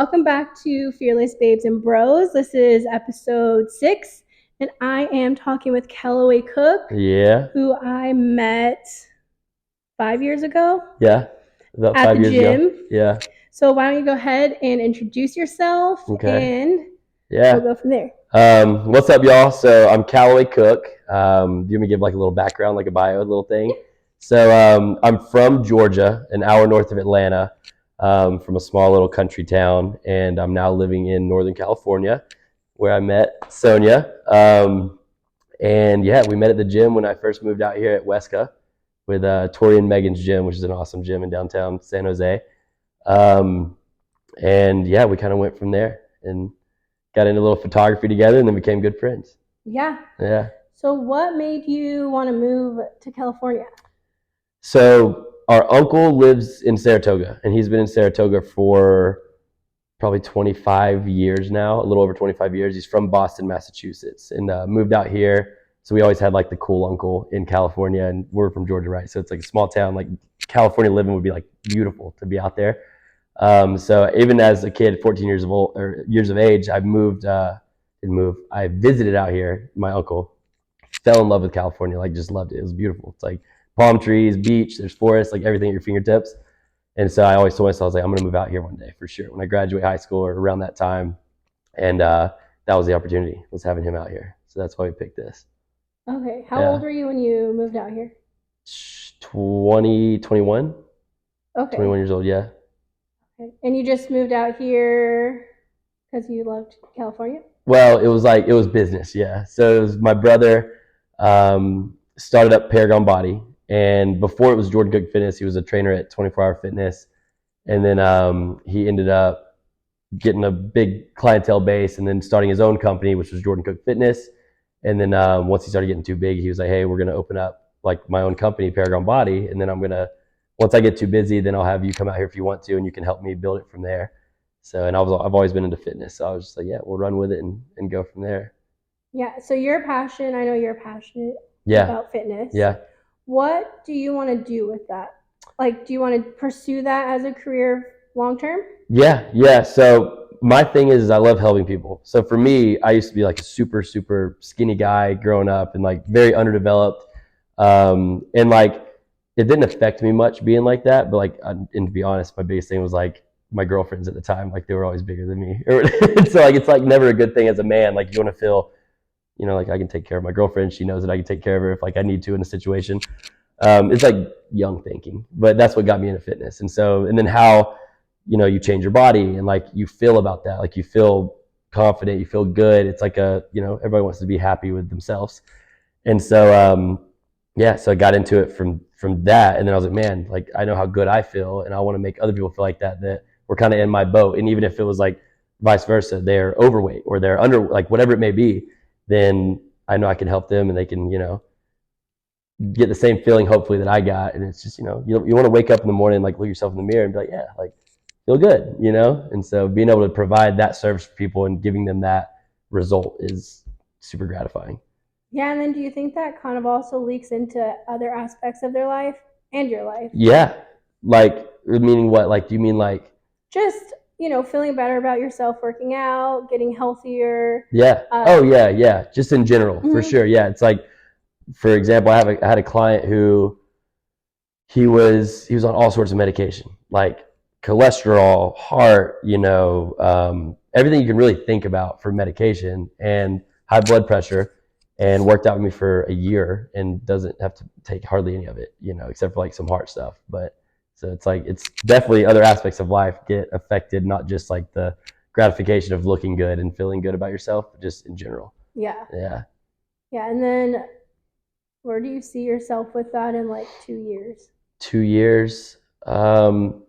Welcome back to Fearless Babes and Bros. This is episode 6, and I am talking with Callaway Cook, Yeah, who I met 5 years ago yeah, about at the 5 years ago. gym. Yeah, So, why don't you go ahead and introduce yourself okay. and we'll Yeah. go from there. What's up, y'all? So I'm Callaway Cook. Do you want me to give like a little background, like a bio, a little thing? So I'm from Georgia, an hour north of Atlanta, from a small little country town, and I'm now living in Northern California, where I met Sonia. And yeah, we met at the gym when I first moved out here at Wesca with Tori and Megan's gym, which is an awesome gym in downtown San Jose. Um, and yeah, we kind of went from there and got into a little photography together and then became good friends. Yeah. Yeah. So, what made you want to move to California? So our uncle lives in Saratoga, and he's been in Saratoga for probably 25 years now, a little over 25 years. He's from Boston, Massachusetts, and moved out here. So we always had like the cool uncle in California, and we're from Georgia, right? So it's like a small town. Like California living would be like beautiful to be out there. So even as a kid, 14 years of old or years of age, I moved. Didn't move. I visited out here. My uncle fell in love with California. Like just loved it. It was beautiful. It's like palm trees, beach. There's forests, like everything at your fingertips. And so I always told myself, I was like, I'm gonna move out here one day for sure. When I graduate high school or around that time, and that was the opportunity, was having him out here. So that's why we picked this. Okay. How Yeah. old were you when you moved out here? 20, 21, Okay. 21 years old. Yeah. Okay. And you just moved out here because you loved California? Well, it was business, yeah. So it was my brother started up Paragon Body, and before it was Jordan Cook Fitness, he was a trainer at 24 Hour Fitness, and then he ended up getting a big clientele base, and then starting his own company, which was Jordan Cook Fitness. And then once he started getting too big, he was like, "Hey, we're gonna open up like my own company, Paragon Body, and then I'm gonna once I get too busy, then I'll have you come out here if you want to, and you can help me build it from there." So, and I've always been into fitness, so I was just like, yeah, we'll run with it and go from there. Yeah. So your passion, I know you're passionate Yeah, about fitness. yeah, What do you want to do with that? Like, do you want to pursue that as a career long term? yeah. So my thing is I love helping people. So for me, I used to be like a super skinny guy growing up and like very underdeveloped, and like it didn't affect me much being like that. But like, and to be honest, my biggest thing was like my girlfriends at the time, like they were always bigger than me. So like it's like never a good thing as a man. Like you want to feel, like I can take care of my girlfriend. She knows that I can take care of her if like I need to in a situation. It's like young thinking, but that's what got me into fitness. And so, and then how, you change your body and like you feel about that, like you feel confident, you feel good. It's like everybody wants to be happy with themselves. And so, yeah, so I got into it from that. And then I was like, man, like I know how good I feel and I want to make other people feel like that we're kind of in my boat. And even if it was like vice versa, they're overweight or they're under, like whatever it may be, then I know I can help them and they can, get the same feeling hopefully that I got. And it's just, you want to wake up in the morning, like look yourself in the mirror and be like, yeah, like feel good, And so being able to provide that service for people and giving them that result is super gratifying. Yeah. And then do you think that kind of also leaks into other aspects of their life and your life? Yeah. Like, meaning what? Like, do you mean like, Just, feeling better about yourself, working out, getting healthier. yeah. Oh, yeah. Just in general, for sure. Yeah. It's like, for example, I had a client who he was on all sorts of medication, like cholesterol, heart, everything you can really think about for medication and high blood pressure, and worked out with me for a year and doesn't have to take hardly any of it, except for like some heart stuff. But so it's like it's definitely other aspects of life get affected, not just like the gratification of looking good and feeling good about yourself, but just in general. Yeah. Yeah. Yeah. And then where do you see yourself with that in like 2 years? 2 years. Well,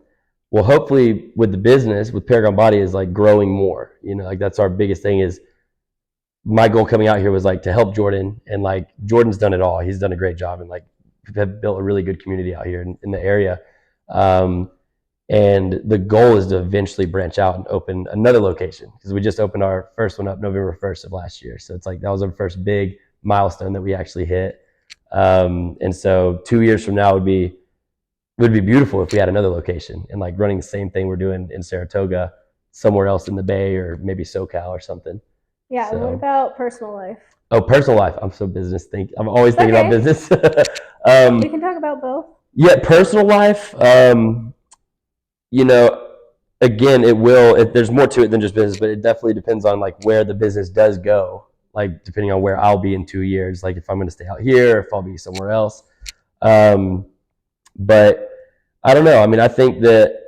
hopefully with the business, with Paragon Body is like growing more, like that's our biggest thing is my goal coming out here was like to help Jordan, and like Jordan's done it all. He's done a great job and like have built a really good community out here in the area. And the goal is to eventually branch out and open another location because we just opened our first one up November 1st of last year. So it's like that was our first big milestone that we actually hit. And so 2 years from now would be beautiful if we had another location and like running the same thing we're doing in Saratoga, somewhere else in the Bay or maybe SoCal or something. Yeah. So. What about personal life? Oh, personal life. I'm so business think. I'm always thinking about business. We can talk about both. Yeah, personal life. You know, again, there's more to it than just business, but it definitely depends on like where the business does go. Like depending on where I'll be in 2 years, like if I'm going to stay out here, or if I'll be somewhere else. But I don't know. I mean, I think that,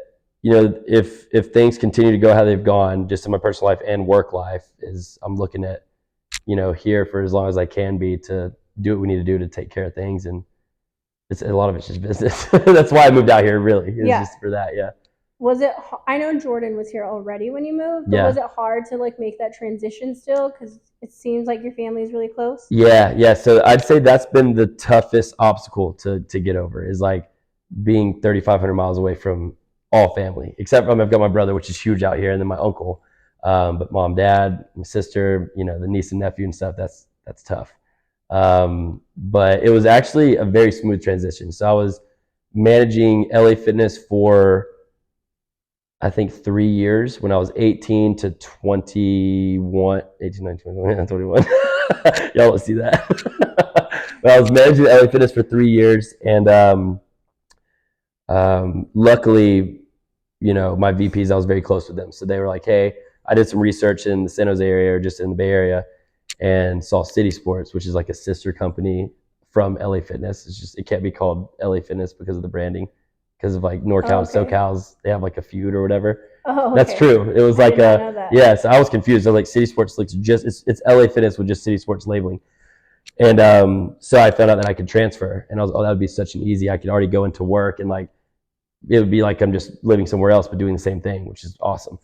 you know, if things continue to go how they've gone, just in my personal life and work life, is I'm looking at, you know, here for as long as I can be to do what we need to do to take care of things. And it's a lot of it's just business. That's why I moved out here, really. It's just for that. Yeah. Was it, I know Jordan was here already when you moved, but was it hard to like make that transition still? Because it seems like your family is really close. Yeah. So I'd say that's been the toughest obstacle to get over, is like being 3,500 miles away from all family, except for I've got my brother, which is huge out here, and then my uncle. But mom, dad, my sister, you know, the niece and nephew and stuff, that's tough. But it was actually a very smooth transition. So I was managing LA Fitness for, I think, 3 years, when I was 18 to 21, 18, 19, 20, 21. Y'all don't see that. But I was managing LA Fitness for 3 years. And luckily, you know, my VPs, I was very close with them. So they were like, hey, I did some research in the San Jose area, or just in the Bay Area, and saw City Sports, which is like a sister company from LA Fitness. It's just, it can't be called LA Fitness because of the branding, because of like NorCal and SoCal's, they have like a feud or whatever. That's true. It was like so I was confused. I was like, City Sports looks just, it's LA Fitness with just City Sports labeling. And so I found out that I could transfer, and I was, oh, that would be such an easy, I could already go into work, and like, it would be like I'm just living somewhere else but doing the same thing, which is awesome.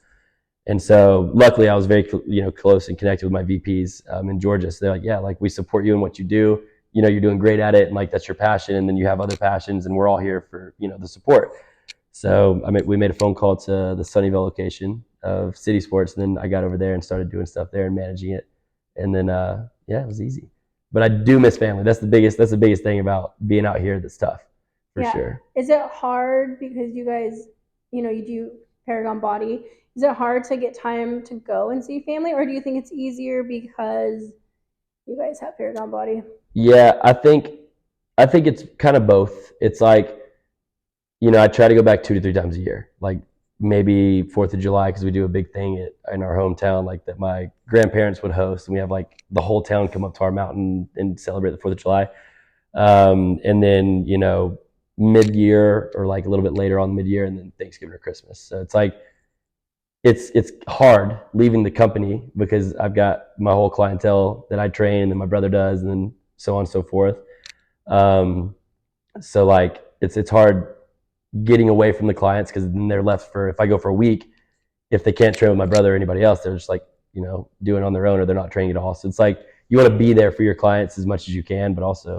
And so luckily I was very, you know, close and connected with my VPs in Georgia. So they're like, yeah, like we support you in what you do. You know, you're doing great at it, and like that's your passion, and then you have other passions, and we're all here for, you know, the support. So we made a phone call to the Sunnyvale location of City Sports, and then I got over there and started doing stuff there and managing it. And then it was easy. But I do miss family. That's the biggest thing about being out here that's tough, for sure. Is it hard because you guys, you know, you do Paragon Body? Is it hard to get time to go and see family, or do you think it's easier because you guys have Paragon Body? Yeah, I think it's kind of both. It's like, you know, I try to go back 2 to 3 times a year, like maybe 4th of July, because we do a big thing in our hometown, like that my grandparents would host, and we have like the whole town come up to our mountain and celebrate the 4th of July. And then, you know, mid-year, or like a little bit later on mid-year, and then Thanksgiving or Christmas. So it's like, it's hard leaving the company, because I've got my whole clientele that I train, and my brother does, and then so on and so forth. So like it's hard getting away from the clients, because then they're left for, if I go for a week, if they can't train with my brother or anybody else, they're just like, you know, doing it on their own, or they're not training at all. So it's like, you want to be there for your clients as much as you can, but also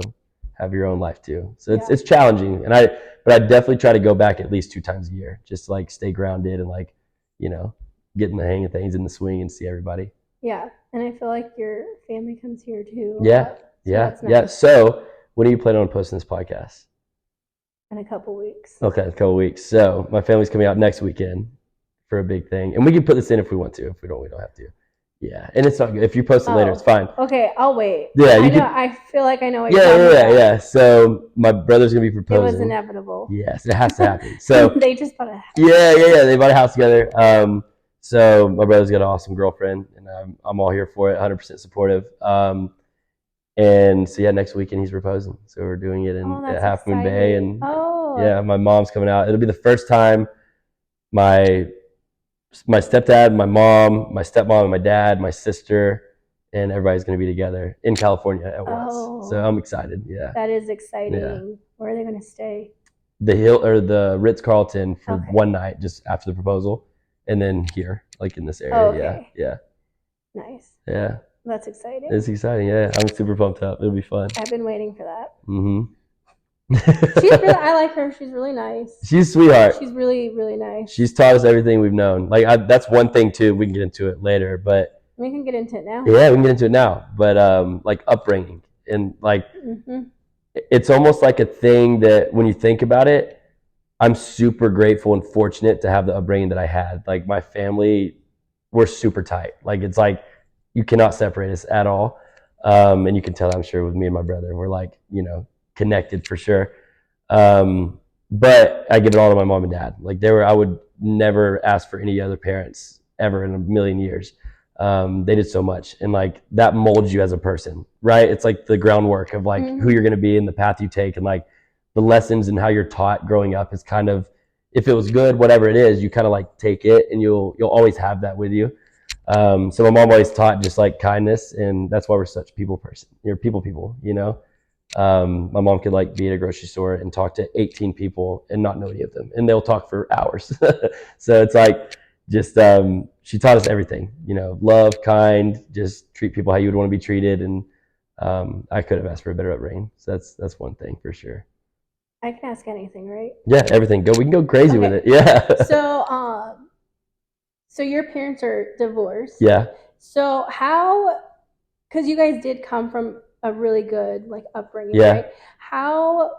have your own life too. So it's challenging. But I definitely try to go back at least 2 times a year, just to like stay grounded and like, you know, get in the hang of things, in the swing, and see everybody. Yeah. And I feel like your family comes here too. Yeah. So when are you planning on posting this podcast? In a couple weeks. Okay, a couple weeks. So my family's coming out next weekend for a big thing, and we can put this in if we want to. If we don't have to. Yeah, and it's not good. If you post it later, it's fine. Okay, I'll wait. Yeah, I feel like I know what you're talking about. Yeah. So my brother's gonna be proposing. It was inevitable. Yes, it has to happen. So they just bought a house. Yeah. They bought a house together. So my brother's got an awesome girlfriend, and I'm all here for it, 100% supportive. And so yeah, next weekend he's proposing. So we're doing it at Half Moon Bay, and yeah, my mom's coming out. It'll be the first time my stepdad, my mom, my stepmom, and my dad, my sister, and everybody's going to be together in California at once. So I'm excited. Yeah, that is exciting. Yeah. Where are they going to stay? The Ritz-Carlton for one night, just after the proposal, and then here, like in this area. Yeah. Nice. Yeah. That's exciting. It's exciting. Yeah, I'm super pumped up. It'll be fun. I've been waiting for that. I like her. She's really nice. She's a sweetheart. She's really, really nice. She's taught us everything we've known. Like that's one thing too. We can get into it later, but we can get into it now. Yeah, we can get into it now. But like upbringing, and like it's almost like a thing that when you think about it, I'm super grateful and fortunate to have the upbringing that I had. Like my family, we're super tight. Like it's like you cannot separate us at all. And you can tell, I'm sure, with me and my brother, we're like, connected for sure. But I give it all to my mom and dad. Like I would never ask for any other parents ever in a million years. They did so much, and like that molds you as a person, right? It's like the groundwork of like who you're going to be and the path you take, and like the lessons and how you're taught growing up is kind of, if it was good, whatever it is, you kind of like take it, and you'll always have that with you. So my mom always taught just like kindness, and that's why we're such people, my mom could like be at a grocery store and talk to 18 people and not know any of them, and they'll talk for hours. So it's like just she taught us everything, love, kind, just treat people how you would want to be treated. And I could have asked for a better upbringing. So that's one thing for sure. I can ask anything, right? Yeah, everything. We can go crazy with it. Yeah. So your parents are divorced. Yeah. So because you guys did come from a really good like upbringing, Yeah. right? How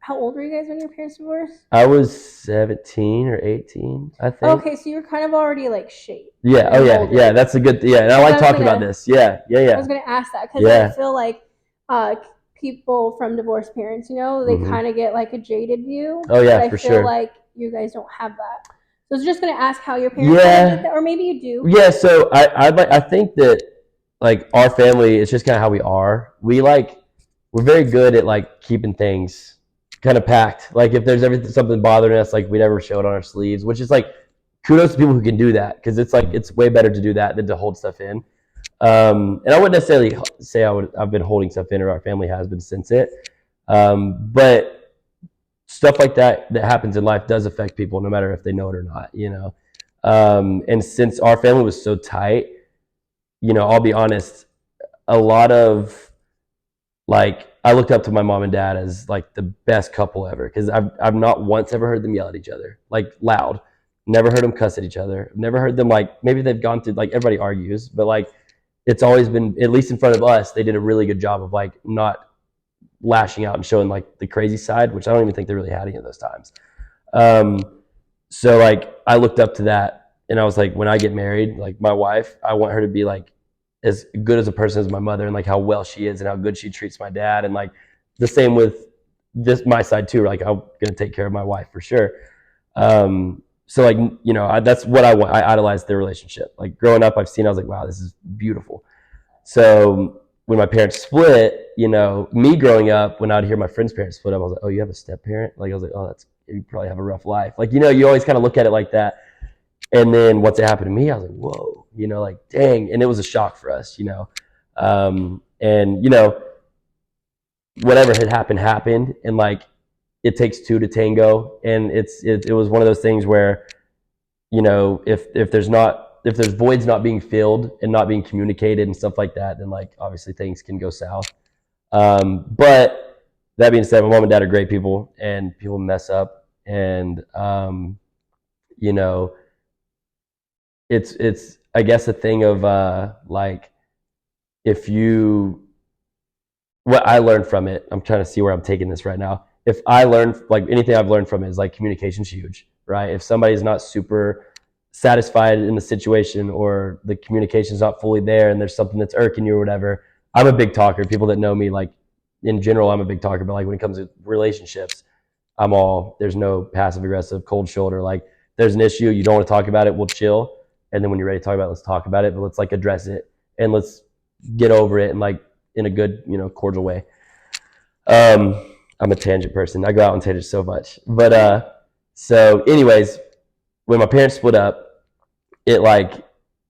old were you guys when your parents divorced? I was 17 or 18, I think. Okay, so you were kind of already like shaped. Yeah. Oh yeah. Yeah. That's a good. Yeah. And I like talking about this. Yeah. Yeah. Yeah. I was gonna ask that because I feel like people from divorced parents, they kind of get like a jaded view. Oh yeah, but for sure. I feel like you guys don't have that. So I was just gonna ask how your parents did that, or maybe you do. Yeah. So I think that like our family, it's just kind of how we are. We're very good at like keeping things kind of packed. Like if there's something bothering us, like we never show it on our sleeves, which is like kudos to people who can do that, because it's like it's way better to do that than to hold stuff in. And I wouldn't necessarily say I've been holding stuff in, or our family has been since it. But stuff like that happens in life does affect people, no matter if they know it or not, and since our family was so tight, I'll be honest, a lot of like, I looked up to my mom and dad as like the best couple ever, because I've not once ever heard them yell at each other, like loud. Never heard them cuss at each other. Never heard them, like, maybe they've gone through, like, everybody argues, but like it's always been, at least in front of us, they did a really good job of like not lashing out and showing like the crazy side, which I don't even think they really had any of those times. So like I looked up to that, and I was like, when I get married, like my wife, I want her to be like as good as a person as my mother, and like how well she is and how good she treats my dad. And like the same with my side too. Like I'm going to take care of my wife for sure. So like, that's what I want. I idolized their relationship. Like growing up, I was like, wow, this is beautiful. So when my parents split, me growing up, when I'd hear my friends' parents split up, I was like, oh, you have a step parent? Like, I was like, oh, you probably have a rough life. Like, you always kind of look at it like that. And then once it happened to me, I was like, whoa, like, dang. And it was a shock for us, and, whatever had happened. And like, it takes two to tango. And it was one of those things where, if there's voids not being filled and not being communicated and stuff like that, then like obviously things can go south. But that being said, my mom and dad are great people, and people mess up, and it's I guess a thing of like, what I learned from it, I'm trying to see where I'm taking this right now. If I learned, like, anything I've learned from it is like communication's huge, right? If somebody's not super satisfied in the situation, or the communication's not fully there, and there's something that's irking you or whatever, I'm a big talker. People that know me, like in general, I'm a big talker, but like when it comes to relationships, there's no passive aggressive, cold shoulder. Like there's an issue, you don't want to talk about it, we'll chill. And then when you're ready to talk about it, let's talk about it, but let's like address it, and let's get over it, and like in a good, cordial way. I'm a tangent person. I go out on tangents so much. But so anyways, when my parents split up, it like,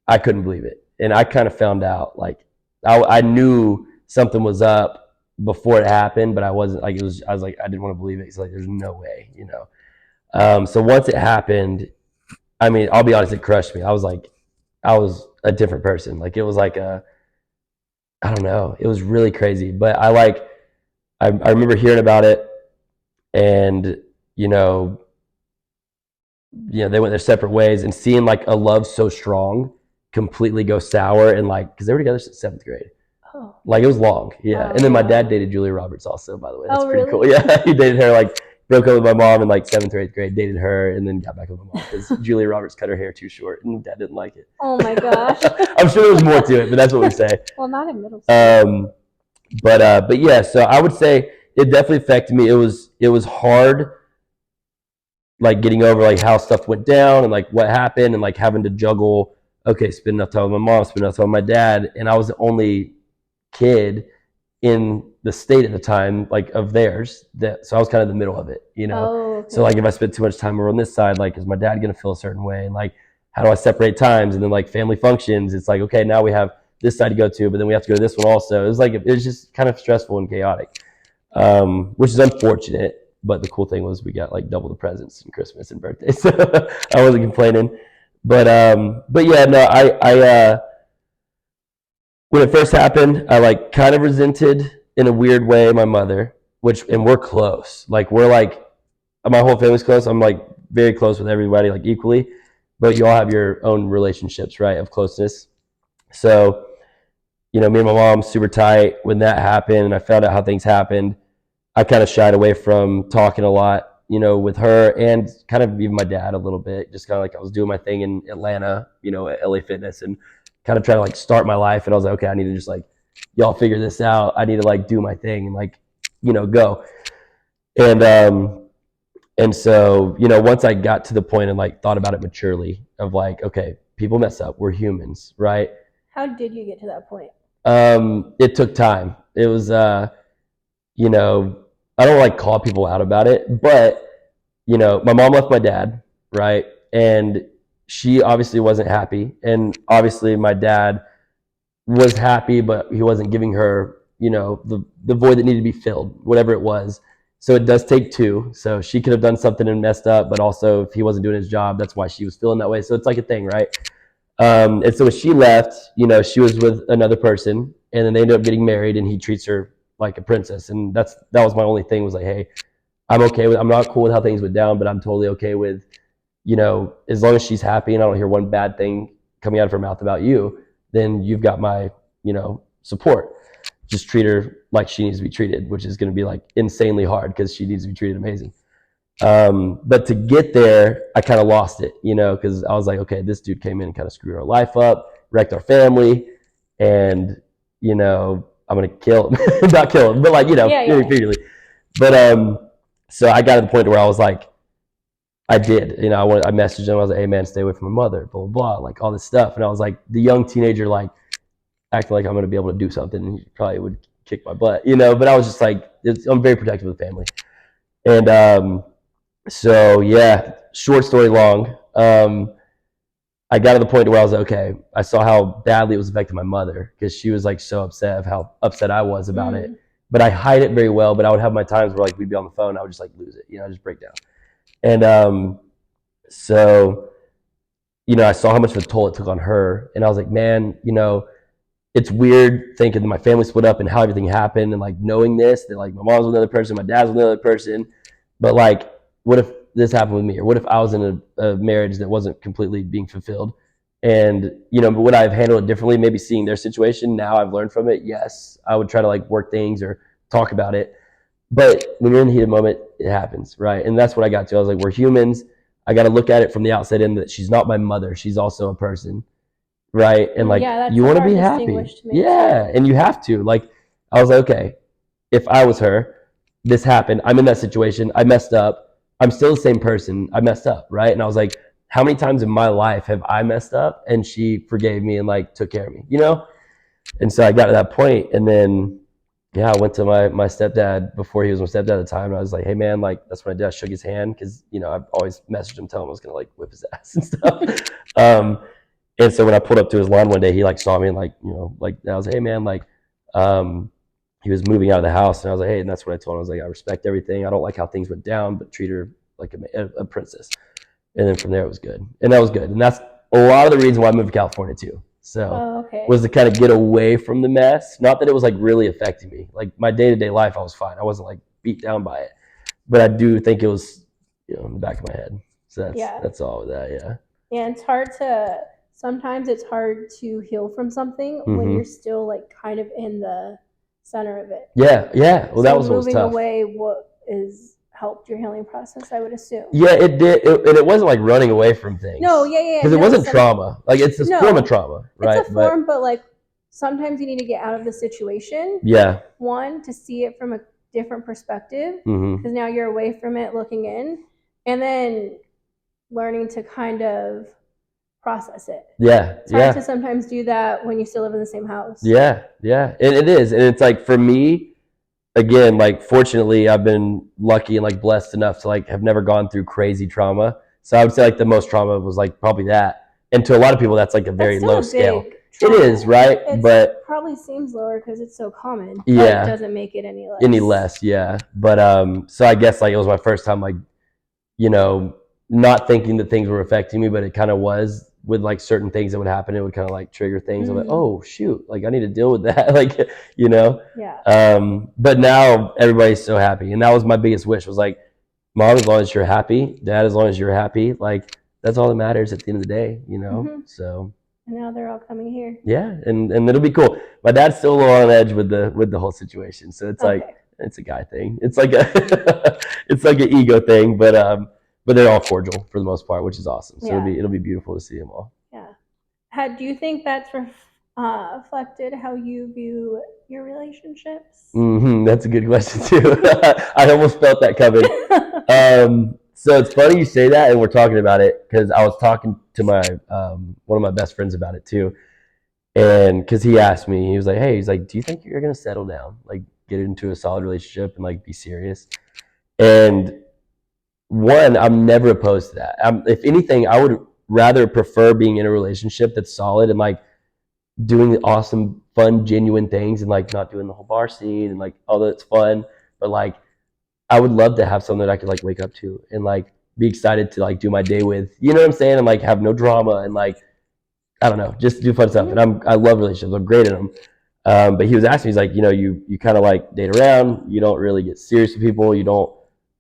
I couldn't believe it. And I kind of found out, like, I knew something was up before it happened, but I wasn't like, I was like, I didn't want to believe it. It's like, there's no way, So once it happened, I mean, I'll be honest, it crushed me. I was a different person. Like it was like I don't know. It was really crazy. But I remember hearing about it, and they went their separate ways, and seeing like a love so strong completely go sour, and like, because they were together since 7th grade. Oh. Like it was long. Yeah. And then my dad dated Julia Roberts also, by the way. That's pretty cool. Yeah. He dated her like broke up with my mom in like 7th or 8th grade, dated her, and then got back with my mom because Julia Roberts cut her hair too short, and Dad didn't like it. Oh my gosh. I'm sure there's more to it, but that's what we say. Well, not in middle school. But yeah, so I would say it definitely affected me. It was hard, like getting over like how stuff went down and like what happened and like having to juggle. Okay, spend enough time with my mom, spend enough time with my dad, and I was the only kid in the state at the time, like of theirs. So I was kind of in the middle of it, you know. Oh, okay. So like if I spent too much time over on this side, like is my dad gonna feel a certain way, and like how do I separate times? And then like family functions, it's like okay, now we have this side to go to, but then we have to go to this one also. It was just kind of stressful and chaotic, which is unfortunate. But the cool thing was we got like double the presents and Christmas and birthdays, so I wasn't complaining. But yeah, no, I when it first happened, I like kind of resented in a weird way my mother, and we're close. Like we're like my whole family's close. I'm like very close with everybody, like equally. But you all have your own relationships, right, of closeness. So, you know, me and my mom super tight. When that happened, and I found out how things happened, I kind of shied away from talking a lot, you know, with her and kind of even my dad a little bit. Just kind of like I was doing my thing in Atlanta, you know, at LA Fitness, and kind of trying to like start my life. And I was like, okay, I need to just like y'all figure this out. I need to like do my thing and like, you know, go. And so, you know, once I got to the point and like thought about it maturely of like, okay, people mess up. We're humans, right? How did you get to that point? It took time. It was, you know, I don't like call people out about it, but you know, my mom left my dad, right? And she obviously wasn't happy. And obviously my dad was happy, but he wasn't giving her, you know, the void that needed to be filled, whatever it was. So it does take two. So she could have done something and messed up, but also if he wasn't doing his job, that's why she was feeling that way. So it's like a thing, right? And so when she left, you know, she was with another person, and then they ended up getting married, and he treats her like a princess. And that was my only thing, was like, hey, I'm not cool with how things went down, but I'm totally okay with, you know, as long as she's happy and I don't hear one bad thing coming out of her mouth about you, then you've got my, you know, support. Just treat her like she needs to be treated, which is going to be like insanely hard because she needs to be treated amazing. But to get there, I kind of lost it, you know, because I was like, okay, this dude came in and kind of screwed our life up, wrecked our family, and, you know, I'm going to kill him. Not kill him, but like, you know, figuratively. But so I got to the point where I was like, I did, you know, I messaged him. I was like, hey man, stay away from my mother, blah, blah, blah, like all this stuff. And I was like, the young teenager, like acting like I'm going to be able to do something, and he probably would kick my butt, you know, but I was just like, I'm very protective of the family. And so yeah, short story long, I got to the point where I was like, okay, I saw how badly it was affecting my mother, because she was like so upset of how upset I was about it. But I hide it very well, but I would have my times where like we'd be on the phone and I would just like lose it, you know, just break down. And so, you know, I saw how much of a toll it took on her, and I was like, man, you know, it's weird thinking that my family split up and how everything happened, and like knowing this, that like my mom's with another person, my dad's with another person, but like, what if this happened with me, or what if I was in a marriage that wasn't completely being fulfilled? And, you know, would I have handled it differently? Maybe seeing their situation now, I've learned from it. Yes, I would try to like work things or talk about it. But when you're in the heat of the moment, it happens, right? And that's what I got to. I was like, we're humans. I got to look at it from the outside in, that she's not my mother. She's also a person, right? And like, you want to be happy. Yeah, and you have to. Like, I was like, okay, if I was her, this happened. I'm in that situation. I messed up. I'm still the same person. I messed up, right? And I was like, how many times in my life have I messed up and she forgave me and like took care of me, you know? And so I got to that point, and then yeah, I went to my stepdad before he was my stepdad at the time. And I was like, hey man, like that's when I did. I shook his hand, because, you know, I've always messaged him, telling him I was going to like whip his ass and stuff. And so when I pulled up to his lawn one day, he like saw me and like, you know, like I was like, hey man, like, he was moving out of the house, and I was like, hey, and that's what I told him. I was like, I respect everything. I don't like how things went down, but treat her like a princess. And then from there it was good. And that was good. And that's a lot of the reason why I moved to California too. So was to kind of get away from the mess. Not that it was like really affecting me. Like my day-to-day life, I was fine. I wasn't like beat down by it. But I do think it was, you know, in the back of my head. So that's all with that, yeah. Yeah, sometimes it's hard to heal from something when you're still like kind of in the center of it. Yeah. Well, so that was what was tough. Moving away helped your healing process, I would assume. Yeah, it did, and it wasn't like running away from things. No, yeah. Because it wasn't trauma. Like it's a form of trauma, right? It's a form, but like sometimes you need to get out of the situation. Yeah. One, to see it from a different perspective, Mm-hmm. because now you're away from it, looking in, and then learning to kind of process it. Yeah. It's hard to sometimes do that when you still live in the same house. Yeah. And it is, and it's like for me, again, like fortunately, I've been lucky and like blessed enough to like have never gone through crazy trauma. So I would say like the most trauma was like probably that, and to a lot of people, that's like a very low scale. Trauma. It is, right? But probably seems lower because it's so common. Yeah. But it doesn't make it any less. Yeah. But so I guess like it was my first time like, you know, not thinking that things were affecting me, but it kind of was with like certain things that would happen. It would kind of like trigger things. I'm like, oh shoot, like I need to deal with that. Like, you know? Yeah. But now everybody's so happy. And that was my biggest wish was like, Mom, as long as you're happy, Dad, as long as you're happy, like that's all that matters at the end of the day, you know? So. And now they're all coming here. Yeah, and it'll be cool. My dad's still a little on edge with the whole situation, so it's like it's a guy thing. It's like a it's like an ego thing, but they're all cordial for the most part, which is awesome. So it'll be beautiful to see them all. Yeah. Do you think that's reflected how you view your relationships? That's a good question too. I almost felt that coming. So it's funny you say that, and we're talking about it because I was talking to my one of my best friends about it too, and because he asked me, he was like, "Hey, he's like, do you think you're gonna settle down, like get into a solid relationship and like be serious?" And one, I'm never opposed to that. If anything, I would rather prefer being in a relationship that's solid and like doing awesome, fun, genuine things, and like not doing the whole bar scene and like although it's fun, but like. I would love to have someone that I could like wake up to and like be excited to like do my day with, you know what I'm saying? And like have no drama and like, I don't know, just do fun stuff. And I love relationships. I'm great at them. But he was asking me, he's like, you know, you kind of like date around. You don't really get serious with people. You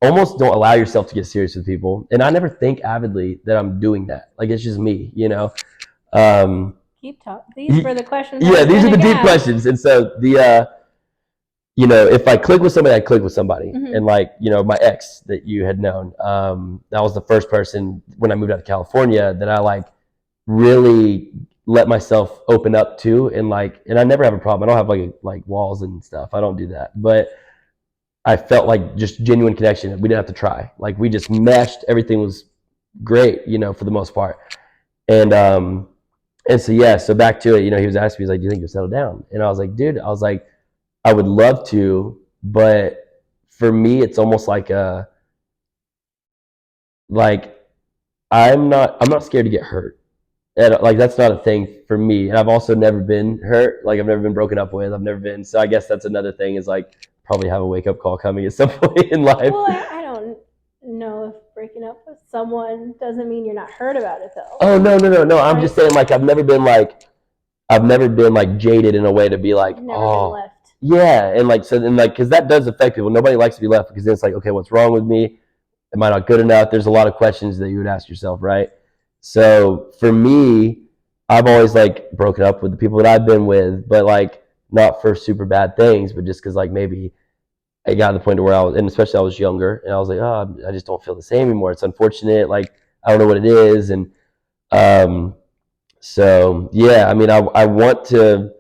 almost don't allow yourself to get serious with people. And I never think avidly that I'm doing that. Like it's just me, you know? Keep talking. These were the questions. Yeah, these are the deep questions. And so you know, if I click with somebody, I click with somebody. And like, you know, my ex that you had known, that was the first person when I moved out to California that I like really let myself open up to. And like, and I never have a problem. I don't have like walls and stuff. I don't do that. But I felt like just genuine connection. We didn't have to try. Like we just meshed. Everything was great, you know, for the most part. And so, yeah, so back to it, you know, he was asking me, he's like, do you think you'll settle down? And I was like, dude, I would love to, but for me, it's almost like I'm not scared to get hurt. And like that's not a thing for me. And I've also never been hurt. Like I've never been broken up with. I've never been. So I guess that's another thing is like probably have a wake up call coming at some point in life. Well, I don't know if breaking up with someone doesn't mean you're not hurt about it though. Oh no. I'm just saying like I've never been like jaded in a way to be like, never been left. Yeah, and like so, and like because that does affect people. Nobody likes to be left because then it's like, okay, what's wrong with me? Am I not good enough? There's a lot of questions that you would ask yourself, right? So for me, I've always like broken up with the people that I've been with, but like not for super bad things, but just because like maybe I got to the point where I was, and especially I was younger, and I was like, oh, I just don't feel the same anymore. It's unfortunate. Like I don't know what it is, and so yeah, I mean, I want to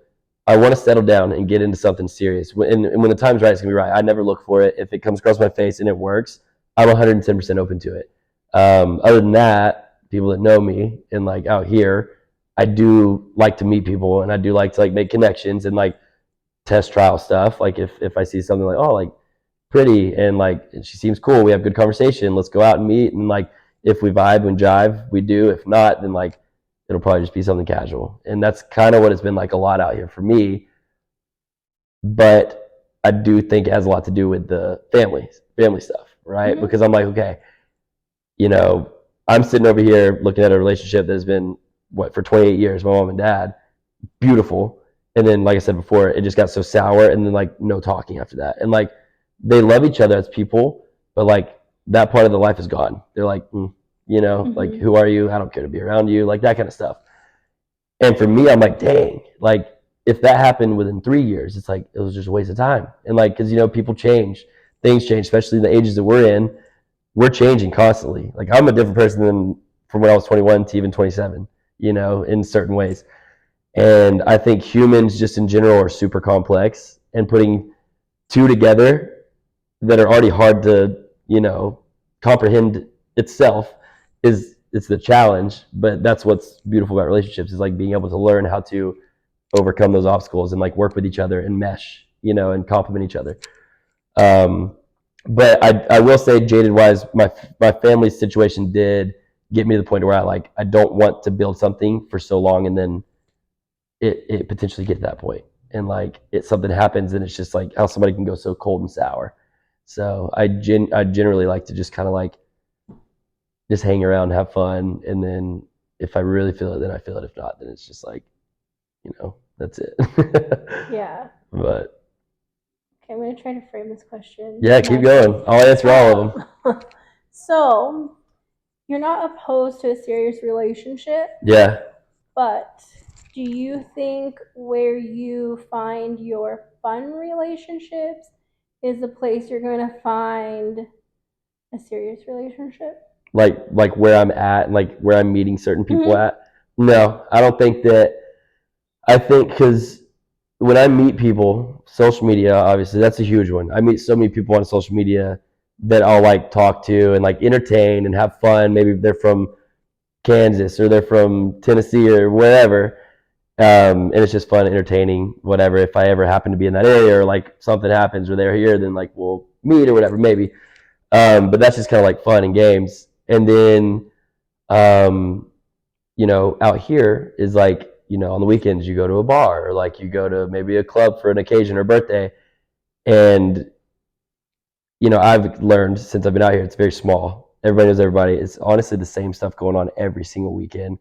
settle down and get into something serious. And when the time's right, it's going to be right. I never look for it. If it comes across my face and it works, I'm 110% open to it. Other than that, people that know me and like out here, I do like to meet people and I do like to like make connections and like test trial stuff. Like if I see something like, oh, like pretty and like and she seems cool, we have good conversation, let's go out and meet. And like if we vibe and jive, we do. If not, then like it'll probably just be something casual. And that's kind of what it's been like a lot out here for me. But I do think it has a lot to do with the family stuff, right? Because I'm like, okay, you know, I'm sitting over here looking at a relationship that has been, for 28 years, my mom and dad, beautiful. And then, like I said before, it just got so sour and then like no talking after that. And like, they love each other as people, but like that part of the life is gone. They're like, you know, like, who are you? I don't care to be around you, like that kind of stuff. And for me, I'm like, dang, like if that happened within 3 years, it's like, it was just a waste of time. And like, cause you know, people change, things change, especially in the ages that we're in. We're changing constantly. Like I'm a different person than from when I was 21 to even 27, you know, in certain ways. And I think humans just in general are super complex, and putting two together that are already hard to, you know, comprehend itself it's the challenge. But that's what's beautiful about relationships, is like being able to learn how to overcome those obstacles and like work with each other and mesh, you know, and complement each other. But I will say, jaded wise, my family's situation did get me to the point where I don't want to build something for so long and then it potentially get to that point, and like something happens and it's just like how somebody can go so cold and sour. So I generally like to just kind of like just hang around, have fun, and then if I really feel it, then I feel it. If not, then it's just like, you know, that's it. Yeah. But Okay, I'm gonna try to frame this question. yeah, keep going. I'll answer all of them. So, you're not opposed to a serious relationship, Yeah. but do you think where you find your fun relationships is the place you're going to find a serious relationship? Like where I'm at and like where I'm meeting certain people Mhm. at. No, I don't think that. I think because when I meet people, social media, obviously, that's a huge one. I meet so many people on social media that I'll like talk to and like entertain and have fun. Maybe they're from Kansas or they're from Tennessee or wherever. And it's just fun, entertaining, whatever. If I ever happen to be in that area or like something happens or they're here, then like we'll meet or whatever, maybe. But that's just kind of like fun and games. And then, um, you know, out here is like, you know, on the weekends you go to a bar or like you go to maybe a club for an occasion or birthday. And, you know, I've learned since I've been out here, it's very small. Everybody knows everybody. It's honestly the same stuff going on every single weekend.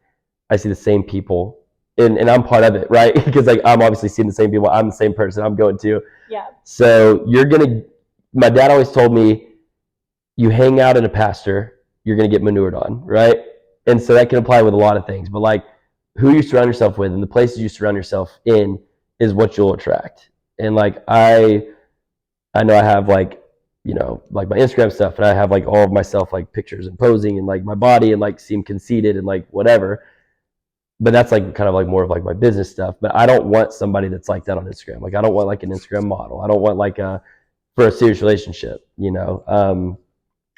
I see the same people, and I'm part of it, right? Because like I'm obviously seeing the same people. I'm the same person I'm going to. Yeah. So my dad always told me, you hang out in a pasture, you're going to get manured on, right? And so that can apply with a lot of things. But like who you surround yourself with and the places you surround yourself in is what you'll attract. And like I know I have like, you know, like my Instagram stuff, and I have like all of myself like pictures and posing and like my body and like seem conceited and like whatever. But that's like kind of like more of like my business stuff. But I don't want somebody that's like that on Instagram. Like I don't want like an Instagram model. I don't want like for a serious relationship, you know.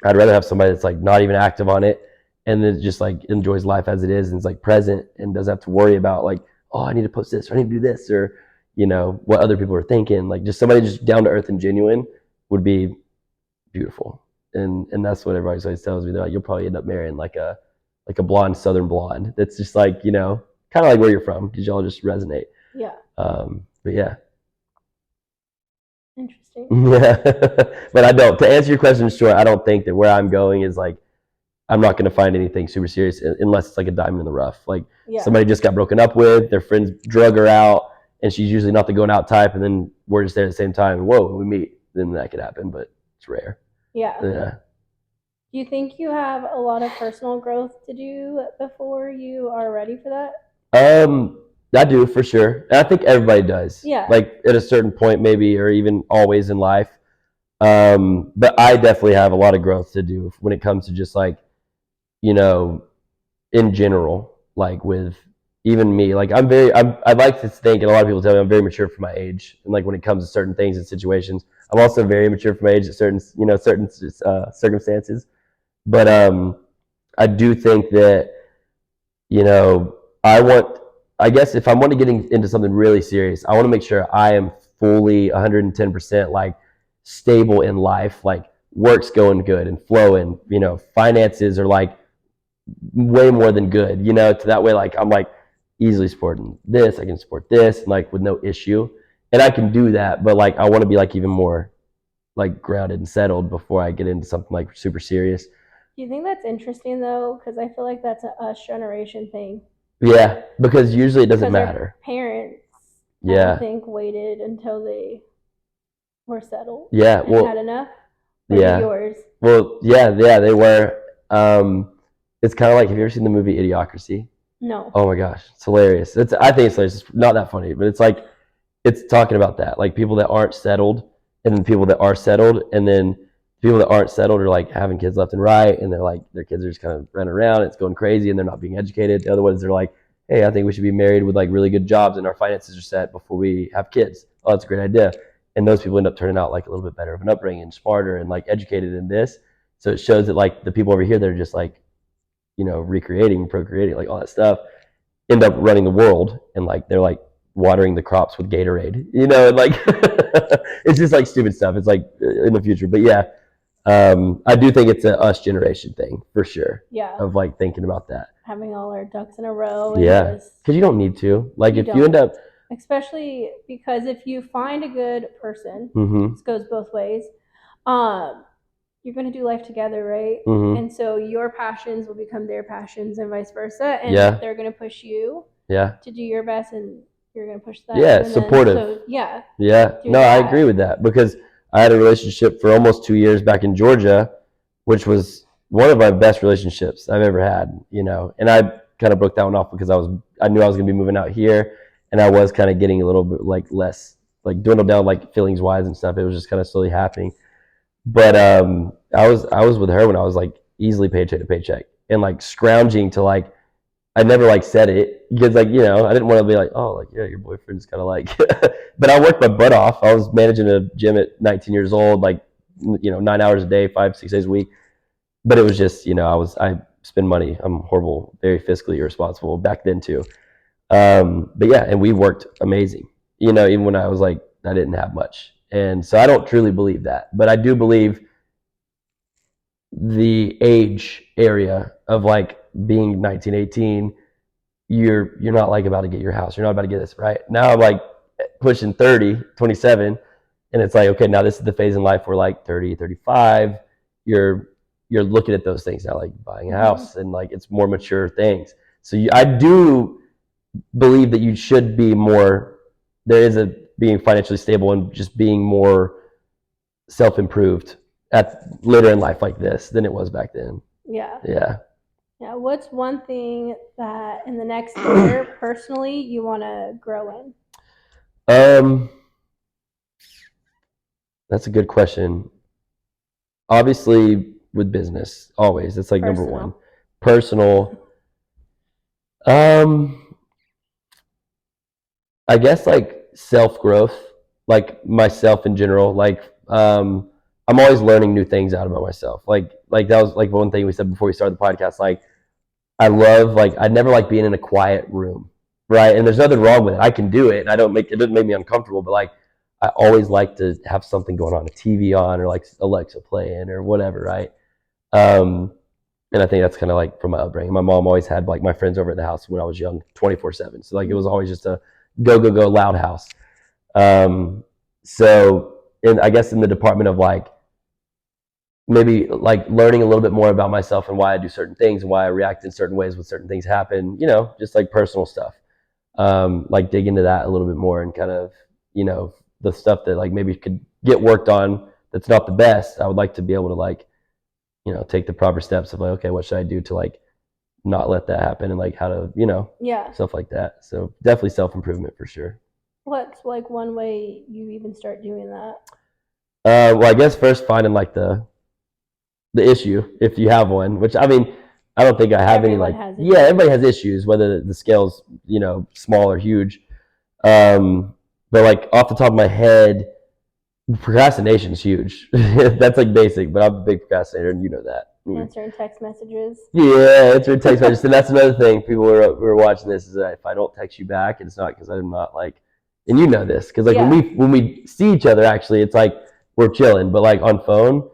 I'd rather have somebody that's like not even active on it and then just like enjoys life as it is and is like present and doesn't have to worry about like, oh, I need to post this or I need to do this or, you know, what other people are thinking. Like just somebody just down to earth and genuine would be beautiful. And that's what everybody always tells me. They're like, you'll probably end up marrying like a blonde Southern blonde. That's just like, you know, kind of like where you're from because y'all just resonate. Yeah. But yeah. Interesting. Yeah. But I don't, to answer your question short, I don't think that where I'm going is like, I'm not going to find anything super serious unless it's like a diamond in the rough. Like somebody just got broken up with, their friends drug her out, and she's usually not the going out type, and then we're just there at the same time. And whoa, we meet, then that could happen, but it's rare. Yeah. Yeah. Do you think you have a lot of personal growth to do before you are ready for that? I do for sure. And I think everybody does. Yeah. Like at a certain point, maybe, or even always in life. But I definitely have a lot of growth to do when it comes to just like, you know, in general, like with even me, like I like to think, and a lot of people tell me I'm very mature for my age. And like when it comes to certain things and situations, I'm also very mature for my age at certain circumstances. But I do think that, you know, I guess if I'm wanting to get into something really serious, I want to make sure I am fully 110% like stable in life, like work's going good and flowing, you know, finances are like way more than good, you know, to that way, like I'm like easily supporting this, I can support this, and like with no issue. And I can do that, but like I want to be like even more like grounded and settled before I get into something like super serious. Do you think that's interesting though? Because I feel like that's a us generation thing. Yeah, because usually it doesn't matter. Parents, yeah, I think waited until they were settled. Yeah, well, had enough. Yeah. Yours. Well, yeah, they were. It's kind of like, have you ever seen the movie Idiocracy? No. Oh my gosh, it's hilarious. I think it's hilarious. It's not that funny, but it's like it's talking about that, like people that aren't settled and then people that are settled, and then people that aren't settled are like having kids left and right, and they're like their kids are just kind of running around, it's going crazy, and they're not being educated. The other ones are like, hey, I think we should be married with like really good jobs and our finances are set before we have kids. Oh, that's a great idea. And those people end up turning out like a little bit better of an upbringing, smarter and like educated in this. So it shows that like the people over here that are just like, recreating, procreating, like all that stuff, end up running the world, and like they're like watering the crops with Gatorade, and like it's just like stupid stuff. It's like in the future, but yeah, I do think it's a us generation thing for sure. Yeah. Of like thinking about that. Having all our ducks in a row. And yeah, because you don't need to. Like if you end up, especially because if you find a good person, mm-hmm. this goes both ways. You're going to do life together, right? Mm-hmm. And so your passions will become their passions and vice versa. And they're going to push you to do your best, and you're going to push them. Yeah, supportive. No, I agree with that, because I had a relationship for almost 2 years back in Georgia, which was one of my best relationships I've ever had, and I kind of broke that one off because I knew I was going to be moving out here, and I was kind of getting a little bit like less, like dwindled down, like feelings wise and stuff. It was just kind of slowly happening. But I was with her when I was like easily paycheck to paycheck, and like scrounging to like, I never like said it because like, I didn't want to be like, oh, like, yeah, your boyfriend's kind of like, but I worked my butt off. I was managing a gym at 19 years old, like, 9 hours a day, 5-6 days a week. But it was just, I spend money. I'm horrible, very fiscally irresponsible back then too. But yeah, and we worked amazing, even when I was like, I didn't have much. And so I don't truly believe that, but I do believe the age area of like being 19, 18, you're not like about to get your house. You're not about to get this, right? Now I'm like pushing 30, 27, and it's like, okay, now this is the phase in life where like 30, 35, you're looking at those things now, like buying a house, and like it's more mature things. So I do believe that you should be more, there is a being financially stable and just being more self-improved at later in life like this than it was back then. Yeah. What's one thing that in the next year personally you want to grow in? That's a good question. Obviously with business, always, it's like personal. Number one. Personal. I guess like self-growth, like myself in general. Like I'm always learning new things out about myself. Like that was like one thing we said before we started the podcast. Like I love, like, I never like being in a quiet room, right? And there's nothing wrong with it. I can do it, and it doesn't make me uncomfortable. But like I always like to have something going on, a TV on, or like Alexa playing or whatever, right? And I think that's kind of like from my upbringing. My mom always had like my friends over at the house when I was young, 24/7. So like it was always just a go loud house. So I guess in the department of like maybe like learning a little bit more about myself and why I do certain things and why I react in certain ways when certain things happen, just like personal stuff. Like dig into that a little bit more, and kind of, the stuff that like maybe could get worked on that's not the best. I would like to be able to like, take the proper steps of like, okay, what should I do to like not let that happen, and like how to, stuff like that. So definitely self-improvement for sure. What's like one way you even start doing that? Well, I guess first finding like the issue, if you have one, which I mean, I don't think I have Everyone any like, everybody has issues, whether the scale's, small or huge. But like off the top of my head, procrastination is huge. That's like basic, but I'm a big procrastinator, and you know that. Answering text messages. Yeah, answering text messages. And that's another thing. People who are watching this is that if I don't text you back, it's not because I'm not like, and you know this, because like when we see each other, actually, it's like we're chilling. But like on phone,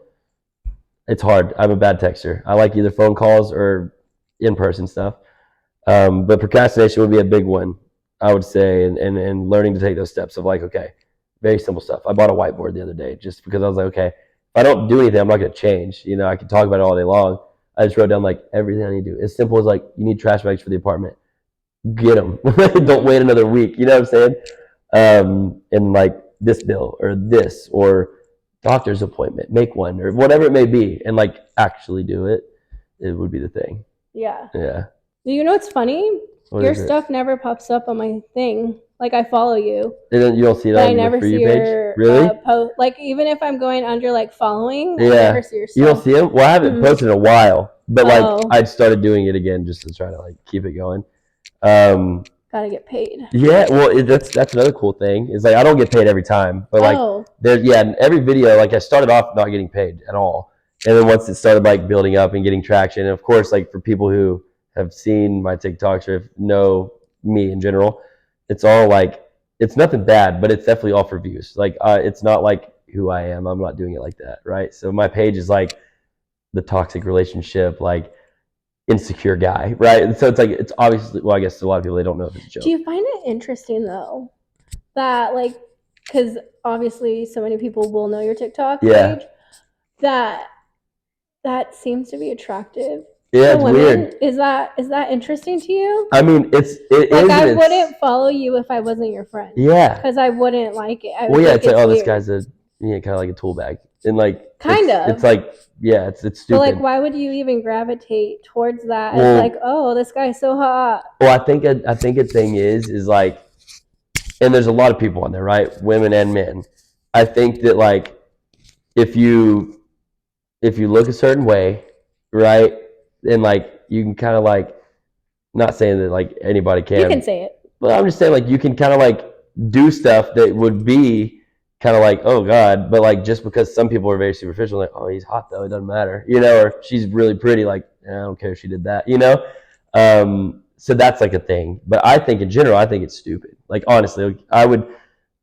it's hard. I'm a bad texter. I like either phone calls or in-person stuff. But procrastination would be a big one, I would say, and learning to take those steps of like, okay, very simple stuff. I bought a whiteboard the other day just because I was like, okay, if I don't do anything, I'm not going to change. I can talk about it all day long. I just wrote down like everything I need to do. As simple as like, you need trash bags for the apartment. Get them. Don't wait another week. You know what I'm saying? And like this bill or this or doctor's appointment, make one, or whatever it may be, and like actually do it. It would be the thing. Yeah. Yeah. You know what's funny? Your stuff never pops up on my thing. Like I follow you, And then you don't see it but I on never the For see You page? your Really? post. Like even if I'm going under like following, I Yeah. never see your You don't stuff. see them? Well, I haven't Mhm. posted in a while, but like Oh. I'd started doing it again just to try to like keep it going. Gotta get paid. Yeah, well, that's another cool thing is like I don't get paid every time, but like Oh, in every video, like I started off not getting paid at all, and then once it started like building up and getting traction, and of course, like for people who have seen my TikToks or know me in general, it's all like it's nothing bad, but it's definitely all for views. Like it's not like who I am. I'm not doing it like that, right? So my page is like the toxic relationship, like insecure guy, right? And so it's like it's obviously well, I guess a lot of people they don't know if it's a joke. do you find it interesting though that like, because obviously so many people will know your TikTok Yeah. page, that seems to be attractive Yeah, to it's women. weird. Is that interesting to you? I mean, it Like is. I It's, wouldn't follow you if I wasn't your friend. Yeah. Because I wouldn't like it. I would Well, yeah, think it's like, oh, this weird. guy's a kind of like a tool bag, and like Kind it's, of. It's like yeah, it's But stupid. like, why would you even gravitate towards that? Well- As like, oh, this guy's so hot. Well, I think a thing is like, and there's a lot of people on there, right? Women and men. I think that like if you look a certain way, right, and like you can kind of like, not saying that like anybody can. You can say it. But I'm just saying like you can kind of like do stuff that would be kind of like, oh God, but like just because some people are very superficial, like, oh, he's hot though, it doesn't matter, you know, or she's really pretty, like, I don't care if she did that, you know. So that's like a thing. But I think in general, I think it's stupid. Like honestly, like, I would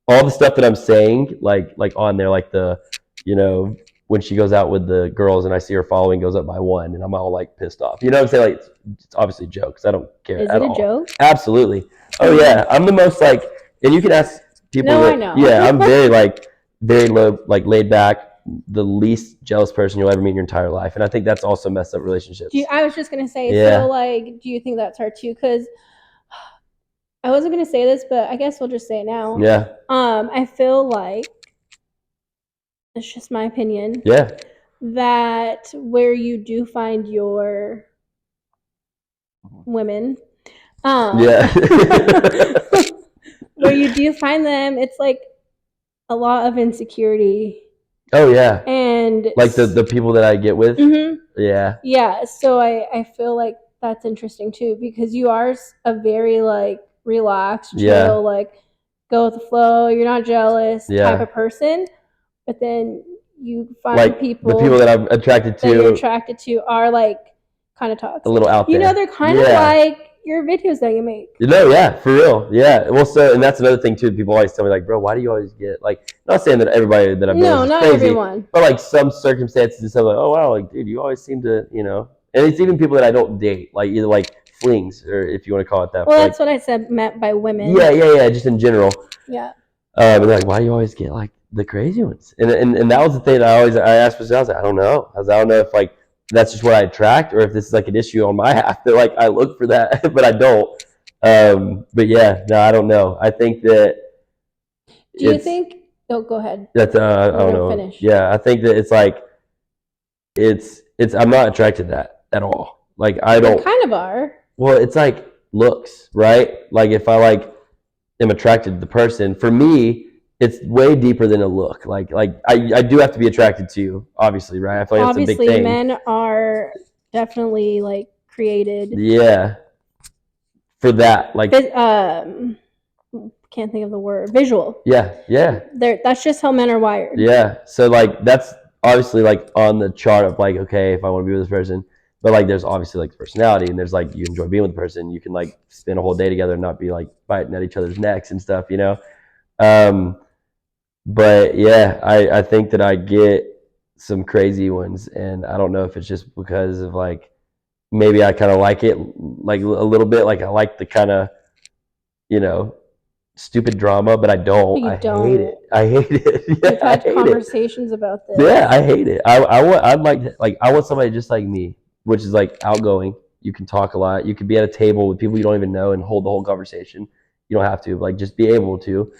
all the stuff that I'm saying, like on there, like the, you know, when she goes out with the girls and I see her following goes up by 1 and I'm all like pissed off. You know what I'm saying? Like it's obviously jokes. I don't care Is at it a all. joke? Absolutely. Oh yeah, I'm the most like, and you can ask people. No, that, I know. Yeah, I'm very low, like laid back, the least jealous person you'll ever meet in your entire life, and I think that's also messed up relationships. I was just gonna say. Yeah. So like, do you think that's hard too? Because I wasn't gonna say this, but I guess we'll just say it now. Yeah. I feel like it's just my opinion. Yeah. That where you do find your women, Yeah. where you do find them, it's like a lot of insecurity. Oh yeah. And like the people that I get with. Mhm. Yeah. Yeah, so I feel like that's interesting too because you are a very like relaxed, chill, Yeah. like go with the flow, you're not jealous Yeah. type of person. But then you find Like people the people that I'm attracted that you're to, attracted to are like kind of toxic. a little out You there. know, they're kind of Yeah. like your videos that you make. You know, yeah, for real. Yeah. Well, so, and that's another thing too. People always tell me like, bro, why do you always get like, not saying that everybody that I've been No, with is not crazy, everyone. but like some circumstances and stuff like, oh wow, like dude, you always seem to, you know, and it's even people that I don't date, like either like flings or if you want to call it that. Well, like, that's what I said meant by women. yeah, just in general. Yeah. And they're like, why do you always get like the crazy ones? And that was the thing that I asked myself. I was like, I don't know. I don't know if like that's just what I attract or if this is like an issue on my half that like I look for that, but I don't. But yeah, no, I don't know. I think that. Do you think? Oh, go ahead. That's I don't know. Finish. Yeah, I think that it's like it's I'm not attracted to that at all. Like I don't. You kind of are. Well, it's like looks, right? Like if I like am attracted to the person, for me, it's way deeper than a look. Like I do have to be attracted to you, obviously, right? I feel like Obviously, that's a big thing. men are definitely like created. Yeah. For that, like. Can't think of the word. Visual. Yeah. That's just how men are wired. Yeah. So like that's obviously like on the chart of like, okay, if I want to be with this person, but like there's obviously like the personality and there's like you enjoy being with the person, you can like spend a whole day together and not be like biting at each other's necks and stuff, you know. But yeah, I think that I get some crazy ones, and I don't know if it's just because of like maybe I kind of like it like a little bit, like I like the kind of, you know, stupid drama, but I don't. I hate it. Yeah, We've had conversations about this. Yeah, I hate it. I'd like I want somebody just like me, which is like outgoing. You can talk a lot. You could be at a table with people you don't even know and hold the whole conversation. You don't have to, like just be able to.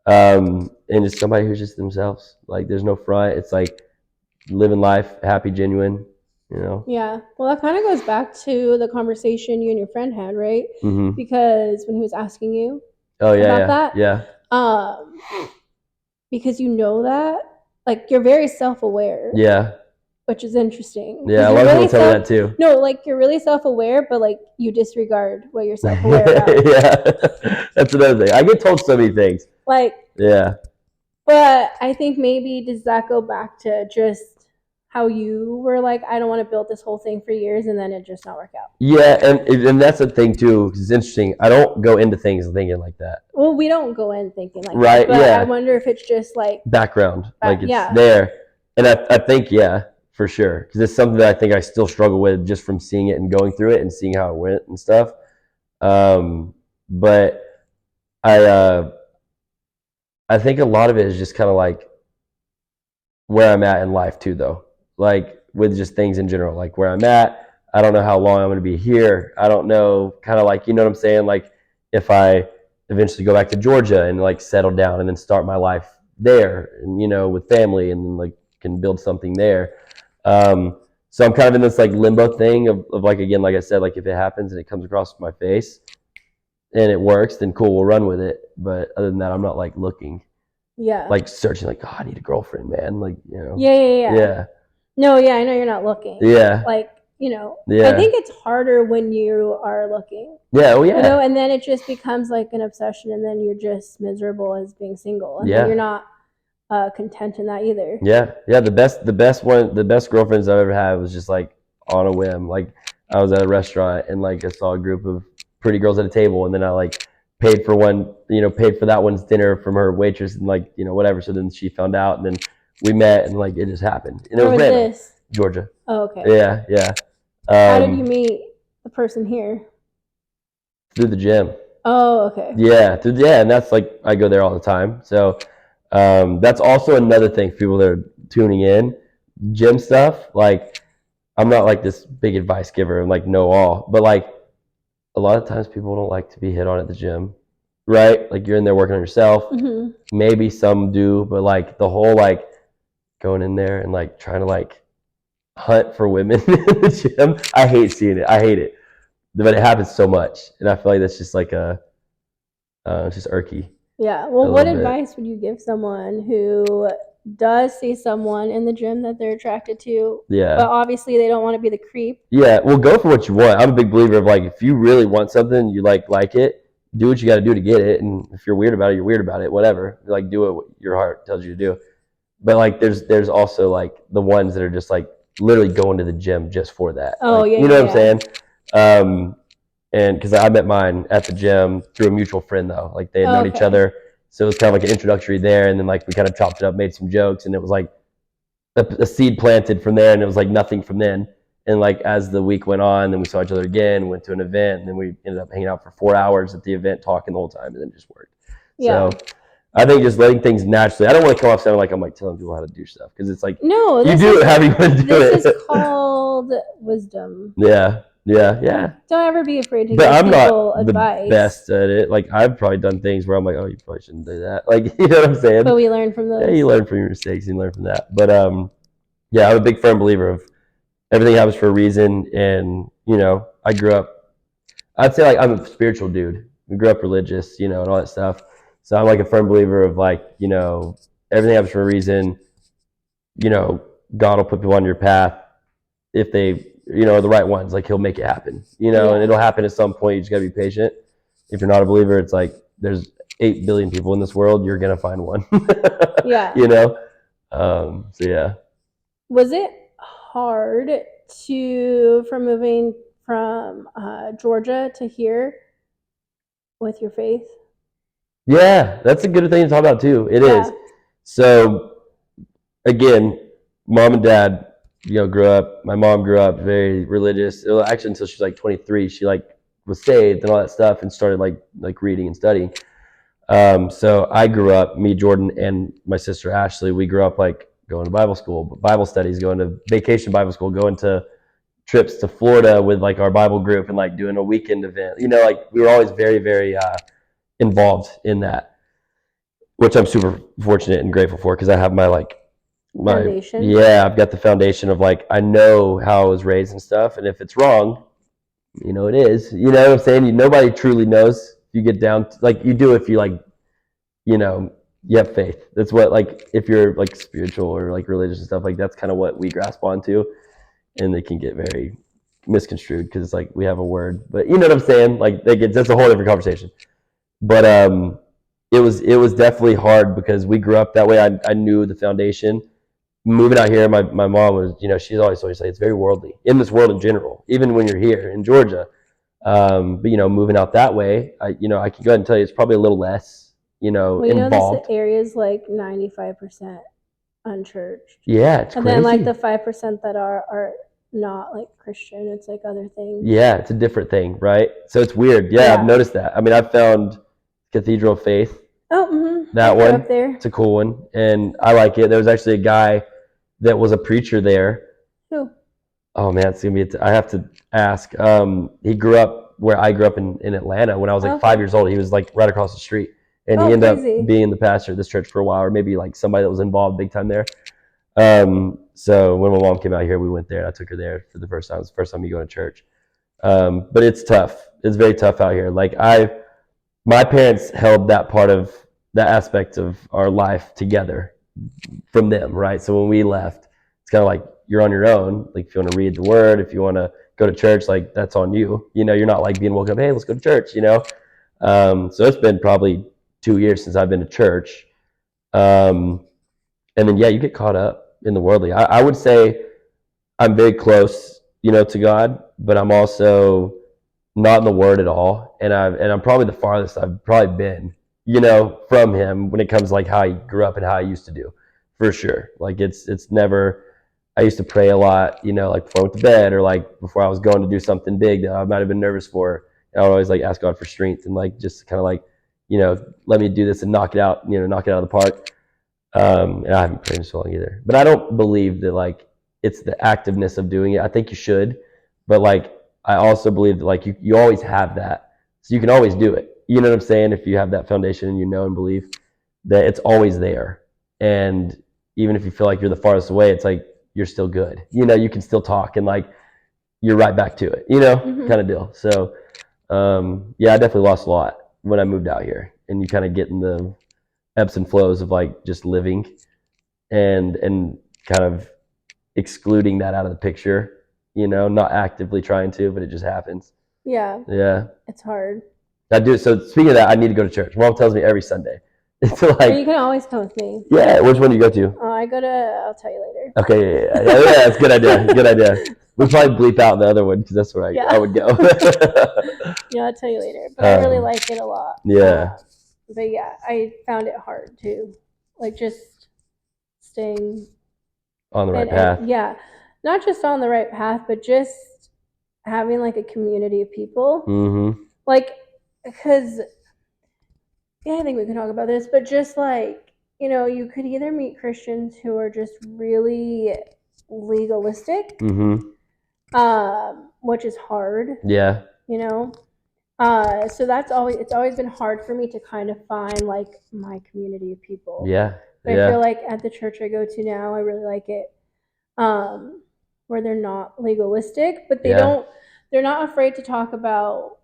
And just somebody who's just themselves. Like there's no front. It's like living life, happy, genuine, you know. Yeah. Well, that kind of goes back to the conversation you and your friend had, right? Mm-hmm. Because when he was asking you Oh yeah, about yeah, that. Because you know that, like, you're very self-aware, yeah, which is interesting. yeah. A You're lot of really people tell me that too. no, like you're really self-aware, but like you disregard what you're self-aware about. Yeah, that's another thing. I get told so many things. Like, Yeah, but I think maybe does that go back to just how you were like, I don't want to build this whole thing for years, and then it just not work out. yeah, and that's the thing too. 'Cause it's interesting. I don't go into things thinking like that. Well, we don't go in thinking like Right, that, but yeah. I wonder if it's just like Background, like it's yeah. there, and I think yeah, for sure, because it's something that I think I still struggle with just from seeing it and going through it and seeing how it went and stuff. But I think a lot of it is just kind of like where I'm at in life too, though. Like with just things in general, like where I'm at. I don't know how long I'm going to be here. I don't know, kind of like, you know what I'm saying? Like if I eventually go back to Georgia and like settle down and then start my life there, and you know, with family and like can build something there. So I'm kind of in this like limbo thing of like, again, like I said, like if it happens and it comes across my face and it works, then cool, we'll run with it. But other than that, I'm not like looking. Yeah. Like searching, like, oh, I need a girlfriend, man. Like, you know. Yeah. No, yeah, I know you're not looking. Yeah. Like, you know, yeah. I think it's harder when you are looking. Yeah, oh yeah. You know, and then it just becomes like an obsession, and then you're just miserable as being single, and then you're not content in that either. Yeah. The best girlfriends I've ever had was just like on a whim. Like I was at a restaurant and like I saw a group of pretty girls at a table, and then I like paid for that one's dinner from her waitress and like, you know, whatever. So then she found out and then we met and like it just happened. And it was random. This? Georgia. Oh, okay. Yeah. How did you meet the person here? Through the gym. Oh, okay. Yeah, and that's like I go there all the time. So that's also another thing for people that are tuning in. Gym stuff, like I'm not like this big advice giver and like know all, but like a lot of times people don't like to be hit on at the gym, right? Like you're in there working on yourself. Mm-hmm. Maybe some do, but like the whole like going in there and like trying to like hunt for women in the gym, I hate seeing it. I hate it, but it happens so much, and I feel like that's just like it's just irky. Yeah. Well, what advice would you give someone who does see someone in the gym that they're attracted to? Yeah. But obviously they don't want to be the creep. Yeah. Well, go for what you want. I'm a big believer of like, if you really want something, you like it, do what you got to do to get it. And if you're weird about it, you're weird about it, whatever. Like do what your heart tells you to do. But like, there's also like the ones that are just like literally going to the gym just for that. Oh, like, yeah. You know what I'm saying? And because I met mine at the gym through a mutual friend, though. Like they had known each other. So it was kind of like an introductory there. And then like we kind of chopped it up, made some jokes. And it was like a seed planted from there. And it was like nothing from then. And like as the week went on, then we saw each other again, went to an event. And then we ended up hanging out for 4 hours at the event, talking the whole time. And then it just worked. Yeah. So I think just letting things naturally. I don't want to come off sounding like I'm like telling people how to do stuff. Because it's like, no, you do it how you want to do it. This is called wisdom. Yeah. Don't ever be afraid to give people advice. But I'm not the best at it. Like I've probably done things where I'm like, oh, you probably shouldn't do that. Like, you know what I'm saying? But we learn from those. Yeah, you learn from your mistakes and you learn from that. But yeah, I'm a big firm believer of everything happens for a reason. And you know, I grew up. I'd say like I'm a spiritual dude. We grew up religious, you know, and all that stuff. So I'm like a firm believer of like, you know, everything happens for a reason. You know, God will put people on your path if they, you know, are the right ones. Like he'll make it happen, you know, and it'll happen at some point. You just gotta be patient. If you're not a believer, it's like there's 8 billion people in this world. You're gonna find one. Yeah. You know. So yeah. Was it hard from moving from Georgia to here with your faith? Yeah, that's a good thing to talk about too. It is. So again, mom and dad, you know, my mom grew up very religious. Actually, until she was like 23, she like was saved and all that stuff and started like reading and studying. So I grew up, me, Jordan, and my sister Ashley, we grew up like going to Bible school, Bible studies, going to vacation Bible school, going to trips to Florida with like our Bible group and like doing a weekend event. You know, like we were always very, very involved in that, which I'm super fortunate and grateful for because I have my foundation. Yeah, I've got the foundation of like I know how I was raised and stuff, and if it's wrong, you know it is. You know what I'm saying? Nobody truly knows you get down to, like you do if you like, you know, you have faith. That's what, like, if you're like spiritual or like religious and stuff, like that's kind of what we grasp onto, and they can get very misconstrued because it's like we have a word, but you know what I'm saying? Like that's a whole different conversation. But it was definitely hard because we grew up that way. I knew the foundation. Moving out here, my mom was, you know, she's always say it's very worldly in this world in general, even when you're here in Georgia. But you know, moving out that way, I can go ahead and tell you it's probably a little less, Well, involved. this area is like 95% unchurched. Yeah, it's And crazy. then like the 5% that are not like Christian, it's like other things. Yeah, it's a different thing, right? So it's weird. Yeah, I've noticed that. I mean, I've found Cathedral of Faith. Oh, that one up there. It's a cool one, and I like it. There was actually a guy that was a preacher there. Who? Oh man, it's gonna be. I have to ask. He grew up where I grew up in Atlanta when I was like 5 years old. He was like right across the street, and he ended up being the pastor of this church for a while, or maybe like somebody that was involved big time there. So when my mom came out here, we went there. And I took her there for the first time. It was the first time you go to church. But it's tough. It's very tough out here. Like my parents held that part of that aspect of our life together from them, right? So when we left, it's kind of like you're on your own. Like if you want to read the word, if you want to go to church, like that's on you. You know, you're not like being woken up, hey, let's go to church, you know? So it's been probably 2 years since I've been to church. And then, yeah, you get caught up in the worldly. I would say I'm very close, to God, but I'm also not in the Word at all. And I'm probably the farthest I've probably been, from Him when it comes to like how I grew up and how I used to do, for sure. Like it's never. I used to pray a lot, like before I went to bed or like before I was going to do something big that I might have been nervous for. And I would always like ask God for strength and like just kind of like, let me do this and knock it out, knock it out of the park. And I haven't prayed in so long either. But I don't believe that like it's the activeness of doing it. I think you should, but like I also believe that like you always have that, so you can always do it. You know what I'm saying? If you have that foundation and and believe that it's always there, and even if you feel like you're the farthest away, it's like you're still good. You can still talk and like you're right back to it. Kind of deal. So yeah, I definitely lost a lot when I moved out here, and you kind of get in the ebbs and flows of like just living and kind of excluding that out of the picture, not actively trying to, but it just happens. Yeah, it's hard. I do. So speaking of that, I need to go to church. Mom tells me every Sunday. It's like, well, you can always come with me. Yeah, which one do you go to? I go to, I'll tell you later. Okay, yeah, it's a good idea. Good idea. We'll probably bleep out the other one because that's where I would go. Yeah, I'll tell you later. But I really like it a lot. Yeah. But yeah, I found it hard too. Like just staying on the right path. Yeah, not just on the right path, but just having like a community of people. Mm-hmm. Like, because, yeah, I think we can talk about this, but just like, you could either meet Christians who are just really legalistic, which is hard. Yeah. So it's always been hard for me to kind of find like my community of people. Yeah. But I feel like at the church I go to now, I really like it. Where they're not legalistic, but they're not afraid to talk about,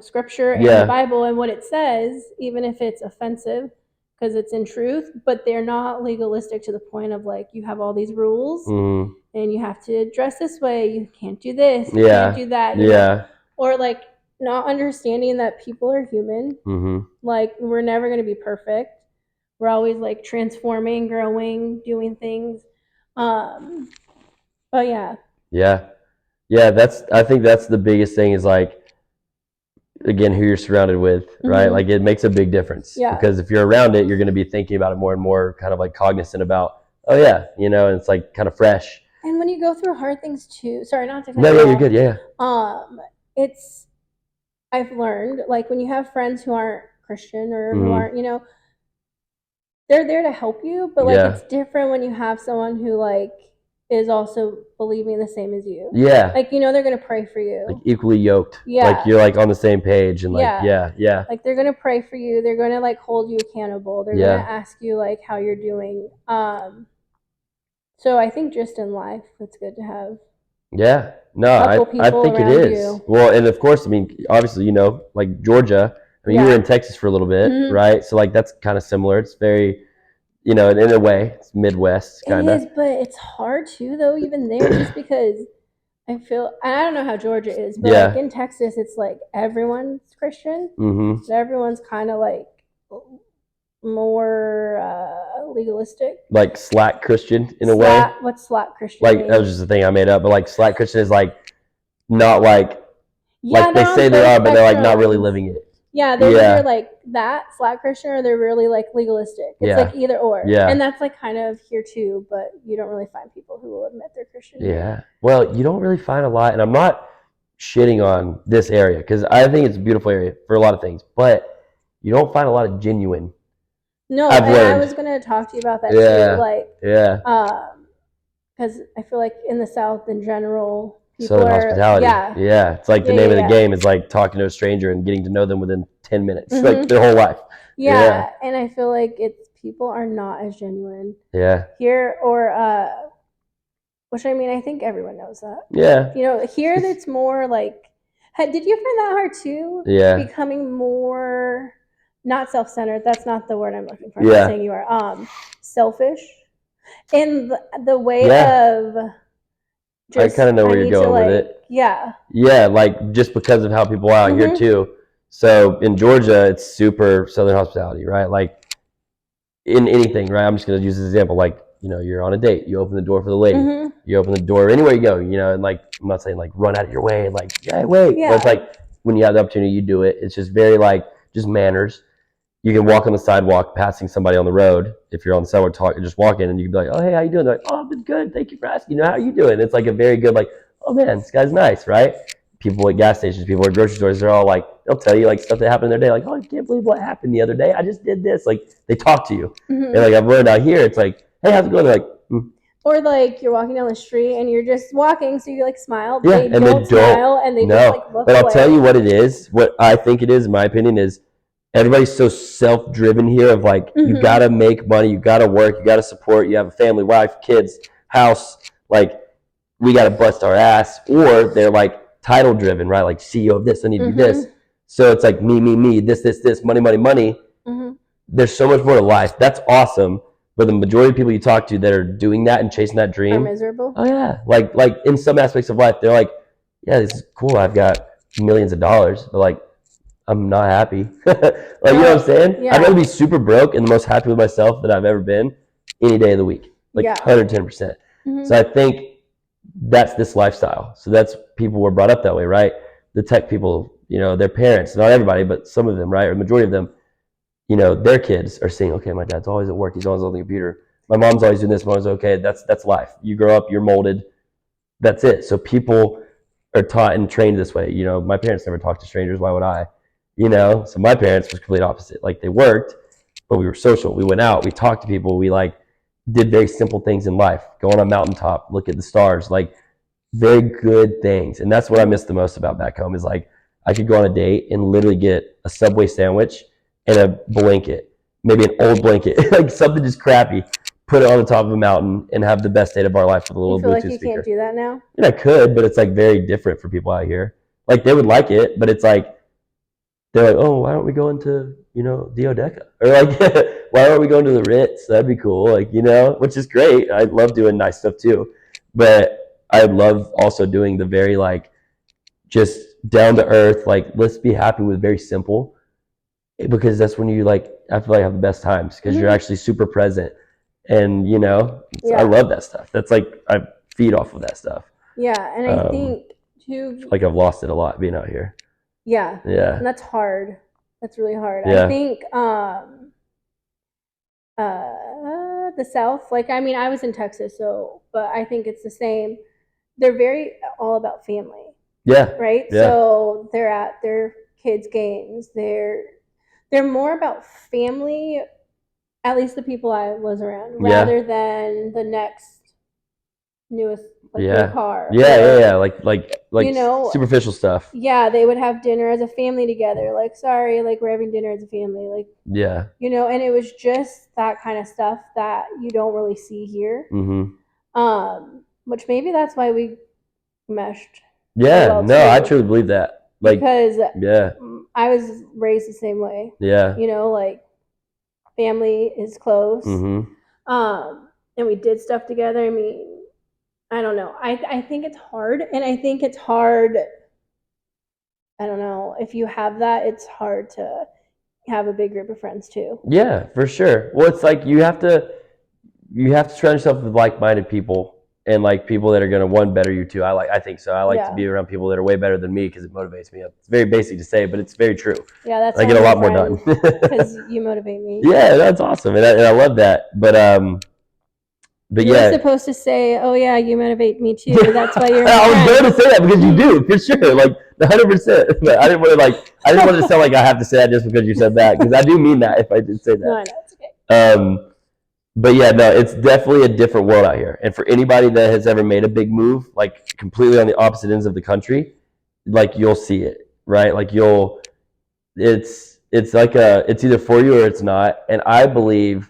scripture and the Bible and what it says, even if it's offensive, because it's in truth, but they're not legalistic to the point of like, you have all these rules and you have to dress this way. You can't do this. You can't do that. Yeah. Or like not understanding that people are human. Like we're never going to be perfect. We're always like transforming, growing, doing things. But yeah. I think that's the biggest thing is like, again, who you're surrounded with, right? Like it makes a big difference. Because if you're around it, you're going to be thinking about it more and more, kind of like cognizant about, oh yeah, and it's like kind of fresh. And when you go through hard things too, sorry, not to cut No, you're good. Yeah. I've learned like when you have friends who aren't Christian or who aren't, they're there to help you, but like it's different when you have someone who like is also believing the same as you. Yeah. Like they're gonna pray for you. Like equally yoked. Yeah. Like you're like on the same page and like yeah. Like they're gonna pray for you. They're gonna like hold you accountable. They're gonna ask you like how you're doing. So I think just in life it's good to have. Yeah. No, couple I people think it around is. you. Well, and of course, I mean, obviously, like Georgia. I mean, you were Yeah. in Texas for a little bit, Mhm. right? So like that's kind of similar. It's very, in a way, it's Midwest It kind is, of. but it's hard too, though, even there, just because I don't know how Georgia is, but like Yeah. in Texas, it's like everyone's Christian, Mm-hmm. but everyone's kind of like more legalistic. Like slack Christian in a way. What's slack Christian Like that mean? was just a thing I made up, but like slack Christian is like not Yeah, like they they're say on they both are, but they're like not really spectrums. living it. Yeah, they're either Yeah. like that slack Christian or they're really like legalistic. It's Yeah. like either or. Yeah. And that's like kind of here too, but you don't really find people who will admit they're Christian here. Yeah. Well, you don't really find a lot, and I'm not shitting on this area because I think it's a beautiful area for a lot of things, but you don't find a lot of genuine. No, I've and I learned. was gonna talk to you about that Yeah. too. Like, Yeah. because I feel like in the South in general, people Southern are hospitality. Yeah. It's like the name of the game is like talking to a stranger and getting to know them within 10 minutes, like their whole life. Yeah, and I feel like people are not as genuine. Yeah. Here or which I mean, I think everyone knows that. Yeah. You know, here it's more like, did you find that hard too? Yeah. Becoming more, not self-centered. That's not the word I'm looking for. I'm Yeah. not saying you are. Selfish in the way of. I kind of know where you're going with it. Yeah. Yeah, like just because of how people are out here too. So in Georgia, it's super Southern hospitality, right? Like in anything, right? I'm just gonna use this example. Like, you're on a date, you open the door for the lady, you open the door anywhere you go, and like I'm not saying like run out of your way and like, yeah, wait. Yeah. But it's like when you have the opportunity, you do it. It's just very like just manners. You can walk on the sidewalk passing somebody on the road. If you're on the sidewalk talking, just walk in and you can be like, oh, hey, how you doing? They're like, oh, I've been good. Thank you for asking. How are you doing? It's like a very good, like, oh man, this guy's nice, right? People at gas stations, people at grocery stores, they're all like, they'll tell you like stuff that happened in their day. Like, oh, I can't believe what happened the other day. I just did this. Like, they talk to you. And like I've learned out here, it's like, hey, how's it going? They're like, Or like you're walking down the street and you're just walking, so you like smile. Yeah, they don't smile and they just like look But I'll away. tell you what it is. What I think it is, in my opinion, is everybody's so self-driven here of like, you gotta make money, you gotta work, you gotta support, you have a family, wife, kids, house, like we gotta bust our ass. Or they're like title driven, right? Like CEO of this, I need to do this. So it's like me, this, money. There's so much more to life. That's awesome. But the majority of people you talk to that are doing that and chasing that dream are miserable. Oh yeah. Like in some aspects of life, they're like, yeah, this is cool. I've got millions of dollars, but like I'm not happy. Like, you know what I'm saying? Yeah. I'd rather be super broke and the most happy with myself that I've ever been any day of the week. Like 110%. So I think that's this lifestyle. So that's people were brought up that way, right? The tech people, their parents, not everybody, but some of them, right? Or the majority of them, their kids are saying, okay, my dad's always at work. He's always on the computer. My mom's always doing this. Mom's okay. That's life. You grow up, you're molded. That's it. So people are taught and trained this way. My parents never talked to strangers. Why would I? So my parents was complete opposite. Like they worked, but we were social. We went out. We talked to people. We like did very simple things in life. Go on a mountaintop, look at the stars. Like very good things. And that's what I miss the most about back home is like I could go on a date and literally get a Subway sandwich and a blanket, maybe an old blanket, like something just crappy. Put it on the top of a mountain and have the best date of our life with a little Bluetooth speaker. You can't do that now? I mean, I could, but it's like very different for people out here. Like they would like it, but it's like they're like, oh, why don't we go into Deodeca? Or like, why aren't we going to the Ritz? That'd be cool. Like which is great. I love doing nice stuff too, but I love also doing the very like just down to earth. Like let's be happy with very simple, because that's when you like I feel like I have the best times because you're actually super present. And I love that stuff. That's like I feed off of that stuff. Yeah, and I think too. Like I've lost it a lot being out here. Yeah. Yeah. And that's hard. That's really hard. Yeah. I think the South, like I mean, I was in Texas, but I think it's the same. They're very all about family. Yeah. Right. Yeah. So they're at their kids' games. They're more about family. At least the people I was around, rather than the next newest new car. Yeah. Like superficial stuff. Yeah, they would have dinner as a family together. Like, sorry, like we're having dinner as a family. Like, yeah, and it was just that kind of stuff that you don't really see here. Which maybe that's why we meshed Yeah, well no, I too. truly believe that. Like, Because yeah, I was raised the same way. yeah, You know, like family is close. mm-hmm. And we did stuff together. I mean, I don't know. I think it's hard, and I think it's hard. I don't know if you have that. It's hard to have a big group of friends too. Yeah, for sure. Well, it's like you have to surround yourself with like-minded people and like people that are going to one better you too. I think so. I like to be around people that are way better than me because it motivates me. It's very basic to say, but it's very true. Yeah, that's I why get a I'm lot your more friend, done. because you motivate me. Yeah, that's awesome, and I love that. But You were yeah, supposed to say, "Oh yeah, you motivate me too." That's why you're my I was friend. going to say that because you do for sure, like 100%. But I didn't want to I didn't want it to sound like I have to say that just because you said that because I do mean that if I did say that. No, I know it's okay. But yeah, no, it's definitely a different world out here. And for anybody that has ever made a big move, like completely on the opposite ends of the country, like you'll see it, right? Like it's like it's either for you or it's not. And I believe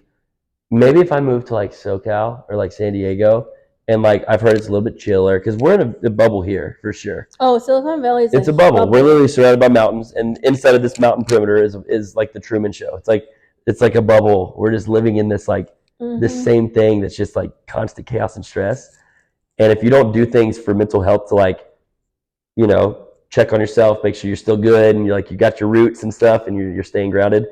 maybe if I move to like SoCal or like San Diego, and like I've heard it's a little bit chiller because we're in a bubble here for sure. Oh, Silicon Valley is It's a bubble. We're literally surrounded by mountains, and inside of this mountain perimeter is like the Truman Show. It's like a bubble. We're just living in this like this same thing that's just like constant chaos and stress. And if you don't do things for mental health to like, you know, check on yourself, make sure you're still good, and you got your roots and stuff, and you're staying grounded,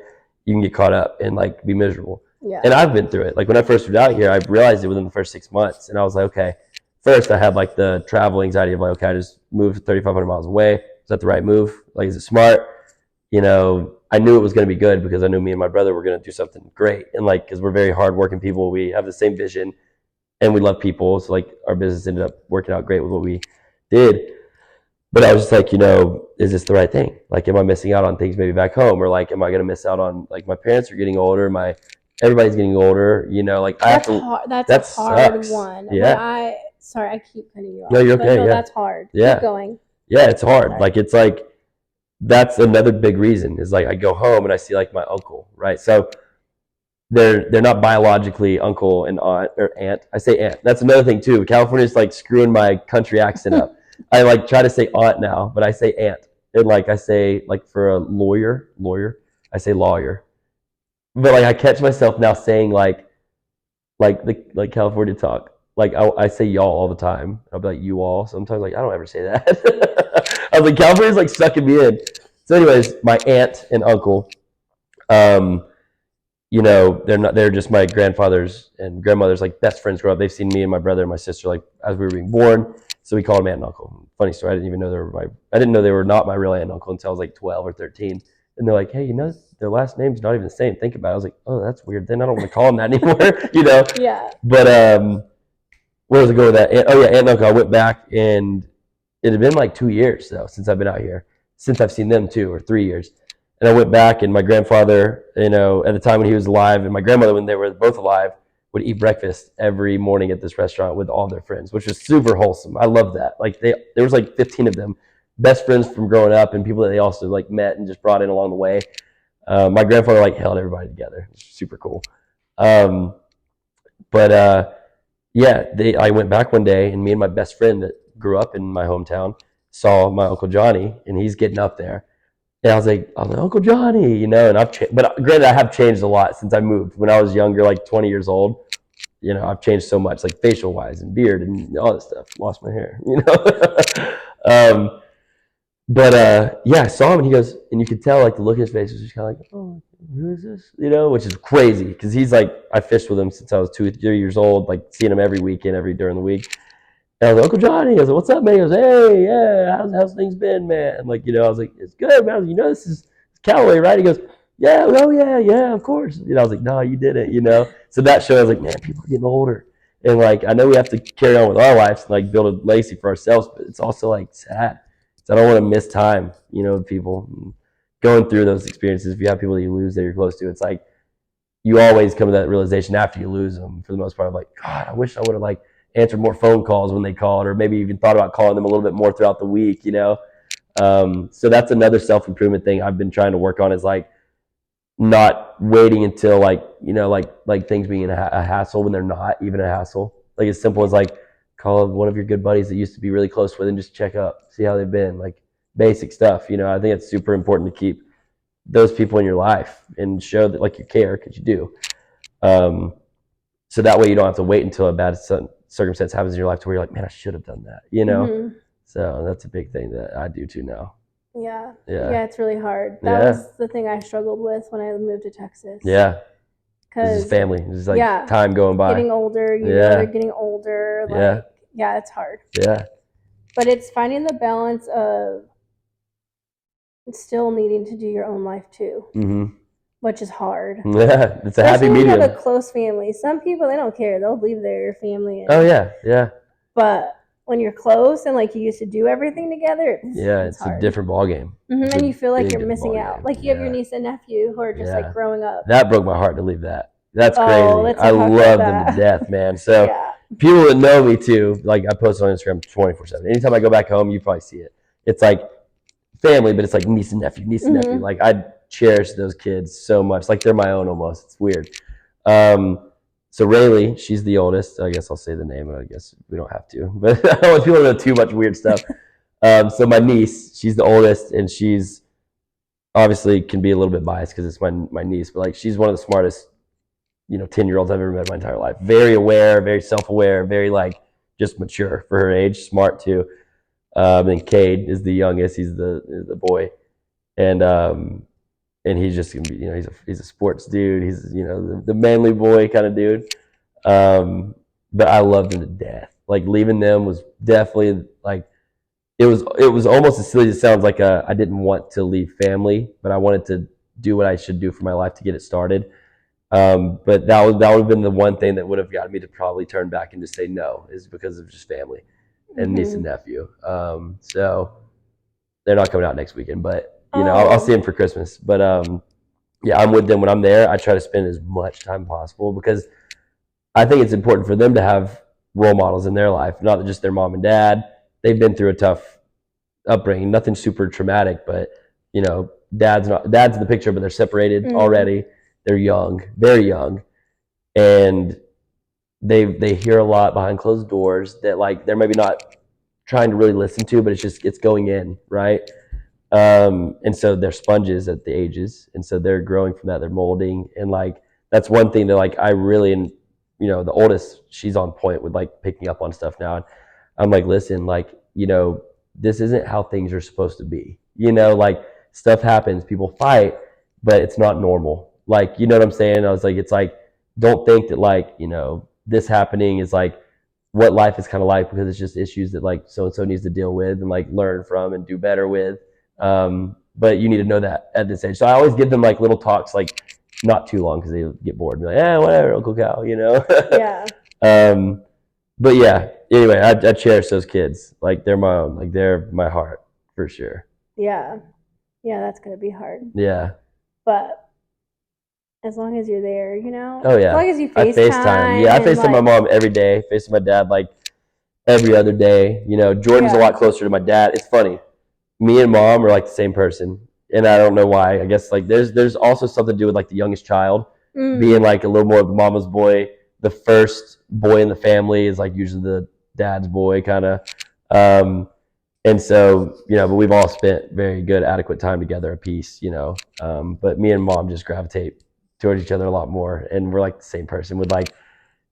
you can get caught up and like be miserable. Yeah. And I've been through it. Like when I first moved out here, I realized it within the first 6 months, and I was like, okay. First, I had like the travel anxiety of like, okay, I just moved 3,500 miles away. Is that the right move? Like, is it smart? You know, I knew it was going to be good because I knew me and my brother were going to do something great. And like, because we're very hardworking people, we have the same vision and we love people. So like, our business ended up working out great with what we did. But I was just like, is this the right thing? Like, am I missing out on things maybe back home? Or like, am I going to miss out on like my parents are getting older? Everybody's getting older, like that's hard. That's a hard one. Yeah. Sorry, I keep cutting you off. No, you're okay. No, yeah. That's hard. Yeah. Keep going. Yeah, it's hard. Sorry. Like, it's like, that's another big reason is like I go home and I see like my uncle, right? So they're not biologically uncle and aunt or aunt. I say aunt. That's another thing too. California's like screwing my country accent up. I like try to say aunt now, but I say aunt. And like I say like for a lawyer, I say lawyer. But like I catch myself now saying like California talk. Like I say y'all all the time. I'll be like you all. Sometimes like I don't ever say that. I was like California's like sucking me in. So anyways, my aunt and uncle, they're just my grandfather's and grandmother's like best friends grow up. They've seen me and my brother and my sister like as we were being born. So we called them aunt and uncle. Funny story, I didn't know they were not my real aunt and uncle until I was like 12 or 13. And they're like, hey, their last name's not even the same. Think about it. I was like, oh, that's weird. Then I don't want to call them that anymore, Yeah. But where was I going with that? Oh yeah, aunt and uncle. I went back and it had been like 2 years though since I've been out here. Since I've seen them 2 or 3 years. And I went back and my grandfather, at the time when he was alive, and my grandmother when they were both alive, would eat breakfast every morning at this restaurant with all their friends, which was super wholesome. I love that. Like there was like 15 of them, best friends from growing up and people that they also like met and just brought in along the way. My grandfather like held everybody together. It was super cool. I went back one day and me and my best friend that grew up in my hometown saw my Uncle Johnny and he's getting up there. And I was like, Uncle Johnny, and but granted, I have changed a lot since I moved. When I was younger, like 20 years old, I've changed so much, like facial wise and beard and all this stuff. Lost my hair, I saw him and he goes, and you could tell like the look in his face was just kind of like, oh, who is this? Which is crazy because he's like, I fished with him since I was 2 or 3 years old, like seeing him every weekend, during the week. And I was like, Uncle Johnny. I was like, what's up, man? He goes, hey, yeah, how's things been, man? Like, I was like, it's good, man. This is Callaway, right? He goes, yeah, oh, yeah, of course. I was like, no, you did it, So that showed, I was like, man, people are getting older. And, like, I know we have to carry on with our lives and, like, build a legacy for ourselves, but it's also, like, sad. So I don't want to miss time, with people. And going through those experiences, if you have people that you lose that you're close to, it's like you always come to that realization after you lose them for the most part. I'm like, God, I wish I would have, like, answered more phone calls when they called, or maybe even thought about calling them a little bit more throughout the week, So that's another self-improvement thing I've been trying to work on is like not waiting until like, like things being a hassle when they're not even a hassle. Like as simple as like call one of your good buddies that used to be really close with and just check up, see how they've been, like basic stuff. I think it's super important to keep those people in your life and show that like you care, because you do. So that way you don't have to wait until a bad circumstance happens in your life to where you're like, man, I should have done that, Mm-hmm. So that's a big thing that I do too now. Yeah. Yeah. Yeah, it's really hard. That was the thing I struggled with when I moved to Texas. Yeah. This is Because family. This is like time going by. getting older, they're getting older. Like, it's hard. Yeah. But it's finding the balance of still needing to do your own life too, which is hard. Yeah, it's a happy medium. When you have a close family, some people, they don't care. They'll leave their family. Oh yeah. But when you're close and like you used to do everything together, it's a different ballgame. And you feel like you're missing out. Like you have your niece and nephew who are just like growing up. That broke my heart to leave that. That's crazy. I love them to death, man. So people that know me too, like I post on Instagram 24/7. Anytime I go back home, you probably see it. It's like family, but it's like niece and nephew. Like I cherish those kids so much. Like they're my own almost. It's weird. So Rayleigh, she's the oldest. I guess I'll say the name. I guess we don't have to, but I don't want people to know too much weird stuff. So my niece, she's the oldest, and she's obviously can be a little bit biased because it's my niece, but like she's one of the smartest, 10-year-olds I've ever met in my entire life. Very aware, very self-aware, very like just mature for her age, smart too. And Cade is the youngest. He's the boy, and he's just gonna be, he's a sports dude. He's the manly boy kind of dude. But I loved him to death. Like leaving them was definitely like it was almost as silly as it sounds. Like I didn't want to leave family, but I wanted to do what I should do for my life to get it started. But that would have been the one thing that would have gotten me to probably turn back and just say no, is because of just family and niece and nephew. So they're not coming out next weekend, but I'll see them for Christmas. But I'm with them when I'm there. I try to spend as much time possible because I think it's important for them to have role models in their life, not just their mom and dad. They've been through a tough upbringing, nothing super traumatic, but dad's in the picture, but they're separated already. They're young, very young, and they hear a lot behind closed doors that like they're maybe not trying to really listen to, but it's going in, right? And so they're sponges at the ages, and so they're growing from that. They're molding, and like that's one thing that like I really, and the oldest, she's on point with like picking up on stuff now. And I'm like, listen, like this isn't how things are supposed to be. Like stuff happens, people fight, but it's not normal. Like what I'm saying? I was like, it's like don't think that like this happening is like what life is kind of like, because it's just issues that like so and so needs to deal with and like learn from and do better with. But you need to know that at this age. So I always give them like little talks, like not too long because they get bored and be like, whatever, Uncle Cal, Yeah. But yeah, anyway, I cherish those kids. Like they're my own. Like they're my heart for sure. Yeah. Yeah, that's gonna be hard. Yeah. But as long as you're there, Oh yeah. As long as you FaceTime. Yeah, I FaceTime my mom every day. FaceTime my dad like every other day. Jordan's a lot closer to my dad. It's funny. Me and mom are like the same person, and I don't know why. I guess like there's also something to do with like the youngest child being like a little more of the mama's boy. The first boy in the family is like usually the dad's boy kind of. And so, but we've all spent very good, adequate time together a piece, but me and mom just gravitate towards each other a lot more. And we're like the same person with like,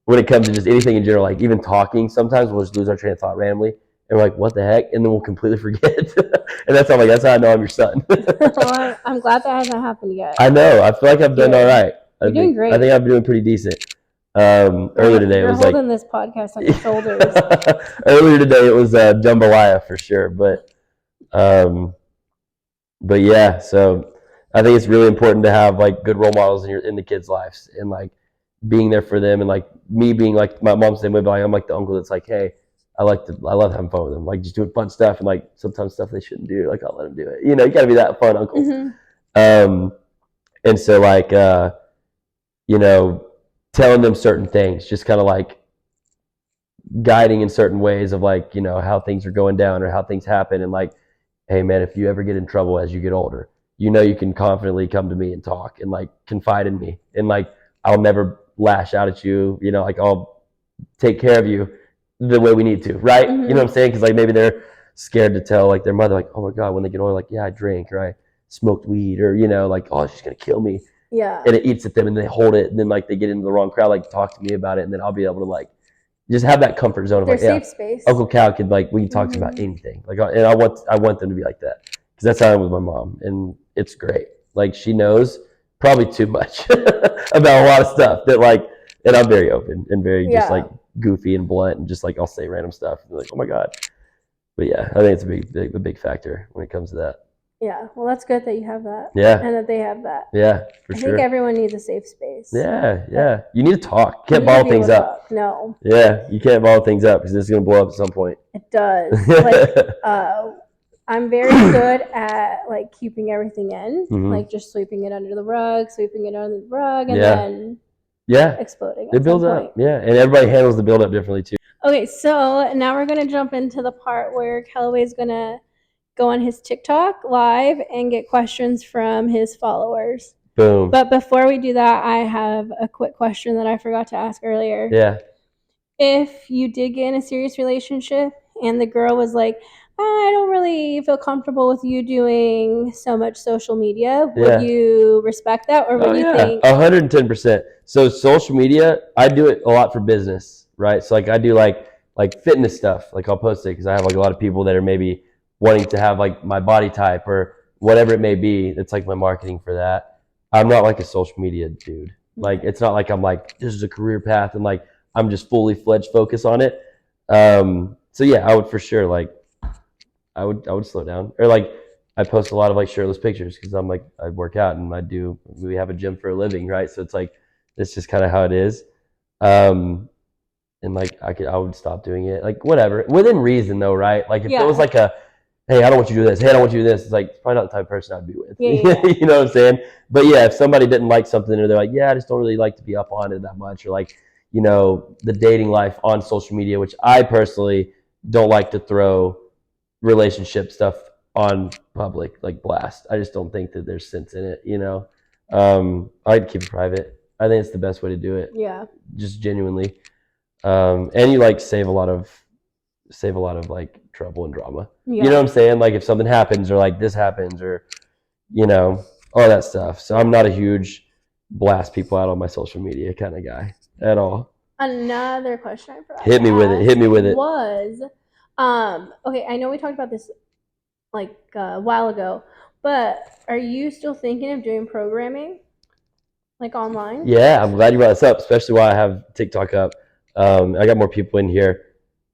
when it comes to just anything in general, like even talking, sometimes we'll just lose our train of thought randomly. And we're like, what the heck? And then we'll completely forget. And that's how that's how I know I'm your son. Well, I'm glad that hasn't happened yet. I know. I feel like I've done all right. You're doing great. I think I'm doing pretty decent. Earlier today it was like holding this podcast on your shoulders. Earlier today it was jambalaya for sure, but yeah. So I think it's really important to have like good role models in the kids' lives, and like being there for them, and like me being like my mom's same way, but I'm like the uncle that's like, hey, I love having fun with them, like just doing fun stuff, and like sometimes stuff they shouldn't do, like I'll let them do it. You got to be that fun uncle. And so like telling them certain things, just kind of like guiding in certain ways of like, how things are going down or how things happen. And like, hey man, if you ever get in trouble as you get older, you can confidently come to me and talk and like confide in me. And like, I'll never lash out at you, like I'll take care of you the way we need to, right? Mhm. You know what I'm saying? Because like maybe they're scared to tell like their mother, like, oh my god, when they get older, like, yeah, I drink or I smoked weed, or like, oh, she's gonna kill me, Yeah. and it eats at them, and they hold it, and then like they get into the wrong crowd, like talk to me about it, and then I'll be able to like just have that comfort zone of Their like, yeah, safe space. Uncle Cal could like we can talk to him about Mhm. anything, like, and I want them to be like that because that's how I am with my mom, and it's great. Like she knows probably too much about a lot of stuff that like, and I'm very open and very just like goofy and blunt, and just like I'll say random stuff and like, oh my god. But yeah, I think it's a big factor when it comes to that. Yeah. Well, that's good that you have that. Yeah. And that they have that. Yeah, for I sure. think everyone needs a safe space. Yeah. You need to talk. You can't You need to bottle be things able to up. talk. No. Yeah, you can't bottle things up because it's gonna blow up at some point. It does. Like, I'm very good at like keeping everything in, Mhm. like just sweeping it under the rug, and Yeah. then Yeah, exploding. it builds up. Yeah, and everybody handles the build up differently too. Okay, so now we're gonna jump into the part where Callaway's gonna go on his TikTok live and get questions from his followers. Boom. But before we do that, I have a quick question that I forgot to ask earlier. Yeah. If you did get in a serious relationship and the girl was like, I don't really feel comfortable with you doing so much social media, would you respect that, or would you think 110%? So social media, I do it a lot for business, right? So like I do like fitness stuff. Like I'll post it because I have like a lot of people that are maybe wanting to have like my body type or whatever it may be. It's like my marketing for that. I'm not like a social media dude. Like it's not like I'm like this is a career path and like I'm just fully fledged focus on it. So yeah, I would for sure like I would slow down, or like I post a lot of like shirtless pictures because I'm like I work out and we have a gym for a living, right? So it's like it's just kind of how it is. And like I would stop doing it, like whatever, within reason though, right? Like if it was like a hey, I don't want you to do this, hey, I don't want you to do this, it's like it's probably not the type of person I'd be with. Yeah. You know what I'm saying? But yeah, if somebody didn't like something or they're like, yeah, I just don't really like to be up on it that much, or like the dating life on social media, which I personally don't like to throw relationship stuff on public like blast. I just don't think that there's sense in it, I'd keep it private. I think it's the best way to do it. Yeah. Just genuinely. And you like save a lot of like trouble and drama. Yeah. You know what I'm saying? Like if something happens or like this happens or all that stuff. So I'm not a huge blast people out on my social media kind of guy at all. Another question I forgot. Hit me with it. Was okay, I know we talked about this like a while ago, but are you still thinking of doing programming like online? Yeah, I'm glad you brought this up, especially while I have TikTok up. I got more people in here.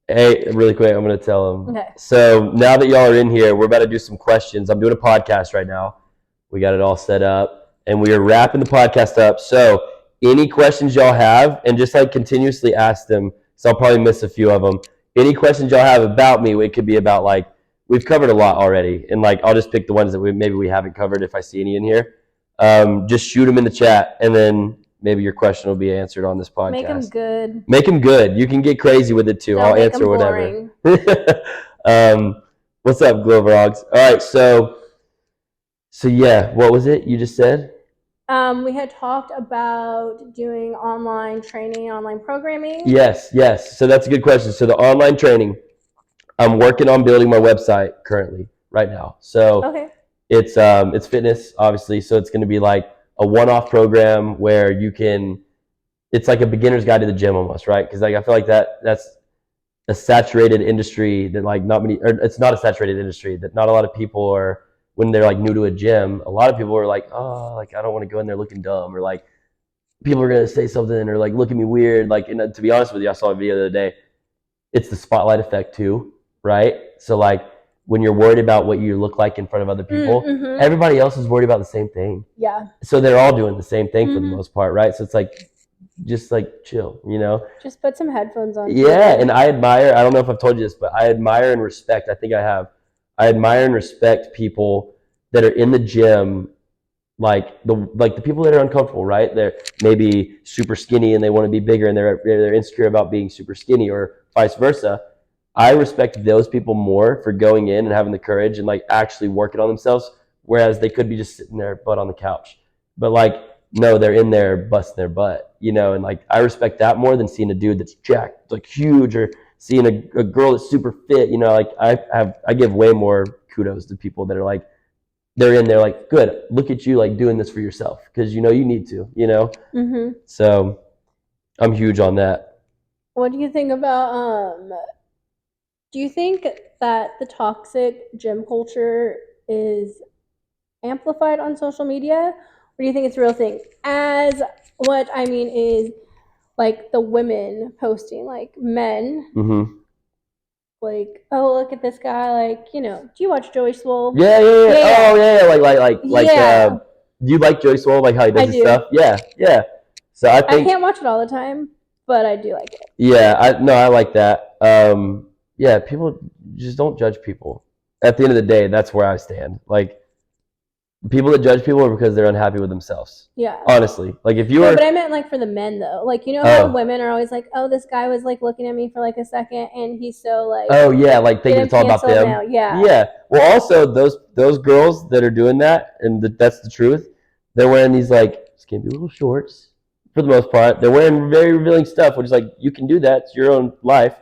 Hey, really quick, I'm going to tell them. Okay. So now that y'all are in here, we're about to do some questions. I'm doing a podcast right now. We got it all set up, and we are wrapping the podcast up. So any questions y'all have, and just like continuously ask them, so I'll probably miss a few of them. Any questions y'all have about me, it could be about like, we've covered a lot already, and like I'll just pick the ones that maybe we haven't covered if I see any in here. Just shoot them in the chat, and then maybe your question will be answered on this podcast. Make them good. Make them good. You can get crazy with it too. I'll answer whatever. What's up, Gloverogs? All right, so yeah, what was it you just said? We had talked about doing online training, online programming. Yes. So that's a good question. So the online training, I'm working on building my website currently right now. So okay. It's fitness, obviously. So it's going to be like a one-off program where it's like a beginner's guide to the gym almost, right? Because like I feel like that's a saturated industry that like it's not a saturated industry that not a lot of people are, when they're like new to a gym, a lot of people are like, oh, like I don't want to go in there looking dumb, or like people are gonna say something or like look at me weird. Like, and to be honest with you, I saw a video the other day. It's the spotlight effect too, right? So like when you're worried about what you look like in front of other people, everybody else is worried about the same thing. Yeah. So they're all doing the same thing for the most part, right? So it's like, just like chill, Just put some headphones on. Yeah, and I don't know if I've told you this, but I admire and respect, I think I have. I admire and respect people that are in the gym, like the people that are uncomfortable, right? They're maybe super skinny and they want to be bigger and they're insecure about being super skinny, or vice versa. I respect those people more for going in and having the courage and like actually working on themselves, whereas they could be just sitting there butt on the couch. But like, no, they're in there busting their butt, and like I respect that more than seeing a dude that's jacked, like huge, or seeing a girl that's super fit, you know, like I give way more kudos to people that are like, they're in there like, good, look at you like doing this for yourself because you know you need to, you know. So I'm huge on that. What do you think about do you think that the toxic gym culture is amplified on social media, or do you think it's a real thing? As what I mean is like the women posting, like men, like, oh, look at this guy, like, you know, do you watch Joey Swole? Yeah. Oh yeah, like Yeah. do you like Joey Swole, like how he does I his do. stuff? Yeah. So I think can't watch it all the time, but I do like it. Yeah, I like that. Yeah, people just don't judge people. At the end of the day, that's where I stand. Like, people that judge people are because they're unhappy with themselves. Yeah. Honestly, like if you No, were, but I meant like for the men though. Like, you know how women are always like, oh, this guy was like looking at me for like a second, and he's so like, oh yeah, like thinking it's all about them. now. Yeah. Yeah. Well, also those girls that are doing that, and that's the truth. They're wearing these like skimpy little shorts for the most part. They're wearing very revealing stuff, which is like you can do that. It's your own life,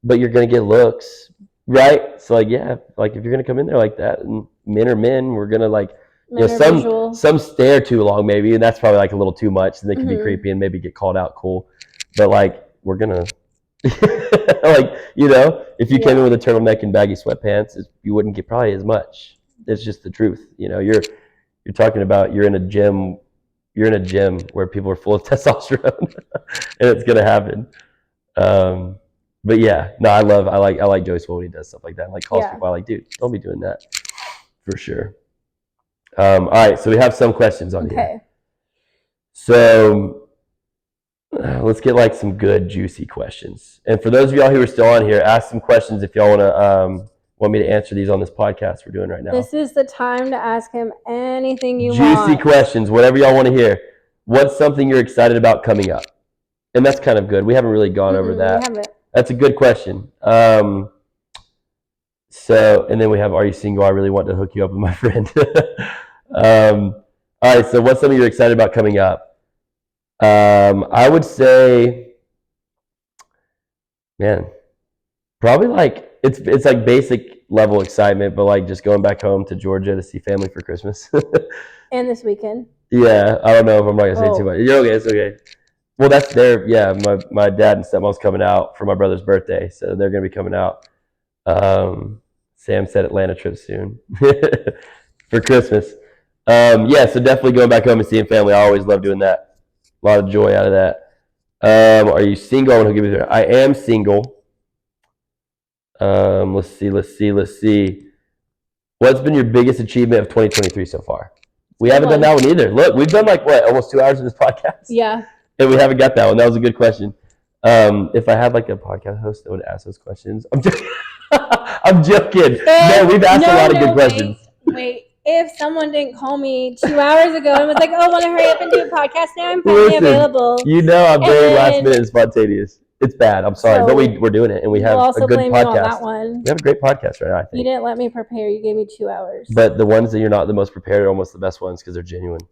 but you're gonna get looks, right? So like yeah, like if you're gonna come in there like that, and men are men, we're gonna like. You know, some stare too long maybe, and that's probably like a little too much, and they can be creepy and maybe get called out cool. But like we're gonna like, you know, if you came in with a turtleneck and baggy sweatpants, you wouldn't get probably as much. It's just the truth. You know, you're talking about you're in a gym where people are full of testosterone and it's gonna happen. But yeah, no, I like Joey Swole when he does stuff like that. Like calls people, I like, dude, don't be doing that for sure. All right, so we have some questions on here. So let's get like some good juicy questions. And for those of y'all who are still on here, ask some questions if y'all want me to answer these on this podcast we're doing right now. This is the time to ask him anything you want. Juicy questions, whatever y'all want to hear. What's something you're excited about coming up? And that's kind of good. We haven't really gone over that. We haven't. That's a good question. So, and then we have, are you single? I really want to hook you up with my friend. All right, so what's something you're excited about coming up? I would say, man, probably like it's like basic level excitement, but like just going back home to Georgia to see family for Christmas. And this weekend. Yeah, I don't know if I'm not gonna say too much. You're okay, it's okay. Well, that's their my dad and stepmom's coming out for my brother's birthday, so they're gonna be coming out. Sam said Atlanta trip soon for Christmas. Yeah, so definitely going back home and seeing family. I always love doing that. A lot of joy out of that. Are you single? I am single. Let's see. What's been your biggest achievement of 2023 so far? We haven't done that one either. Look, we've done like almost 2 hours of this podcast. Yeah. And we haven't got that one. That was a good question. If I had like a podcast host that would ask those questions, I'm joking. I'm joking. No, we've asked a lot of good questions. Wait. If someone didn't call me 2 hours ago and was like, "Oh, want to hurry up and do a podcast now? I'm finally available." You know, I'm very last minute and spontaneous. It's bad. I'm sorry, but we're doing it, and we have a good podcast. On that one. We have a great podcast right now, I think. You didn't let me prepare. You gave me 2 hours. But the ones that you're not the most prepared are almost the best ones because they're genuine.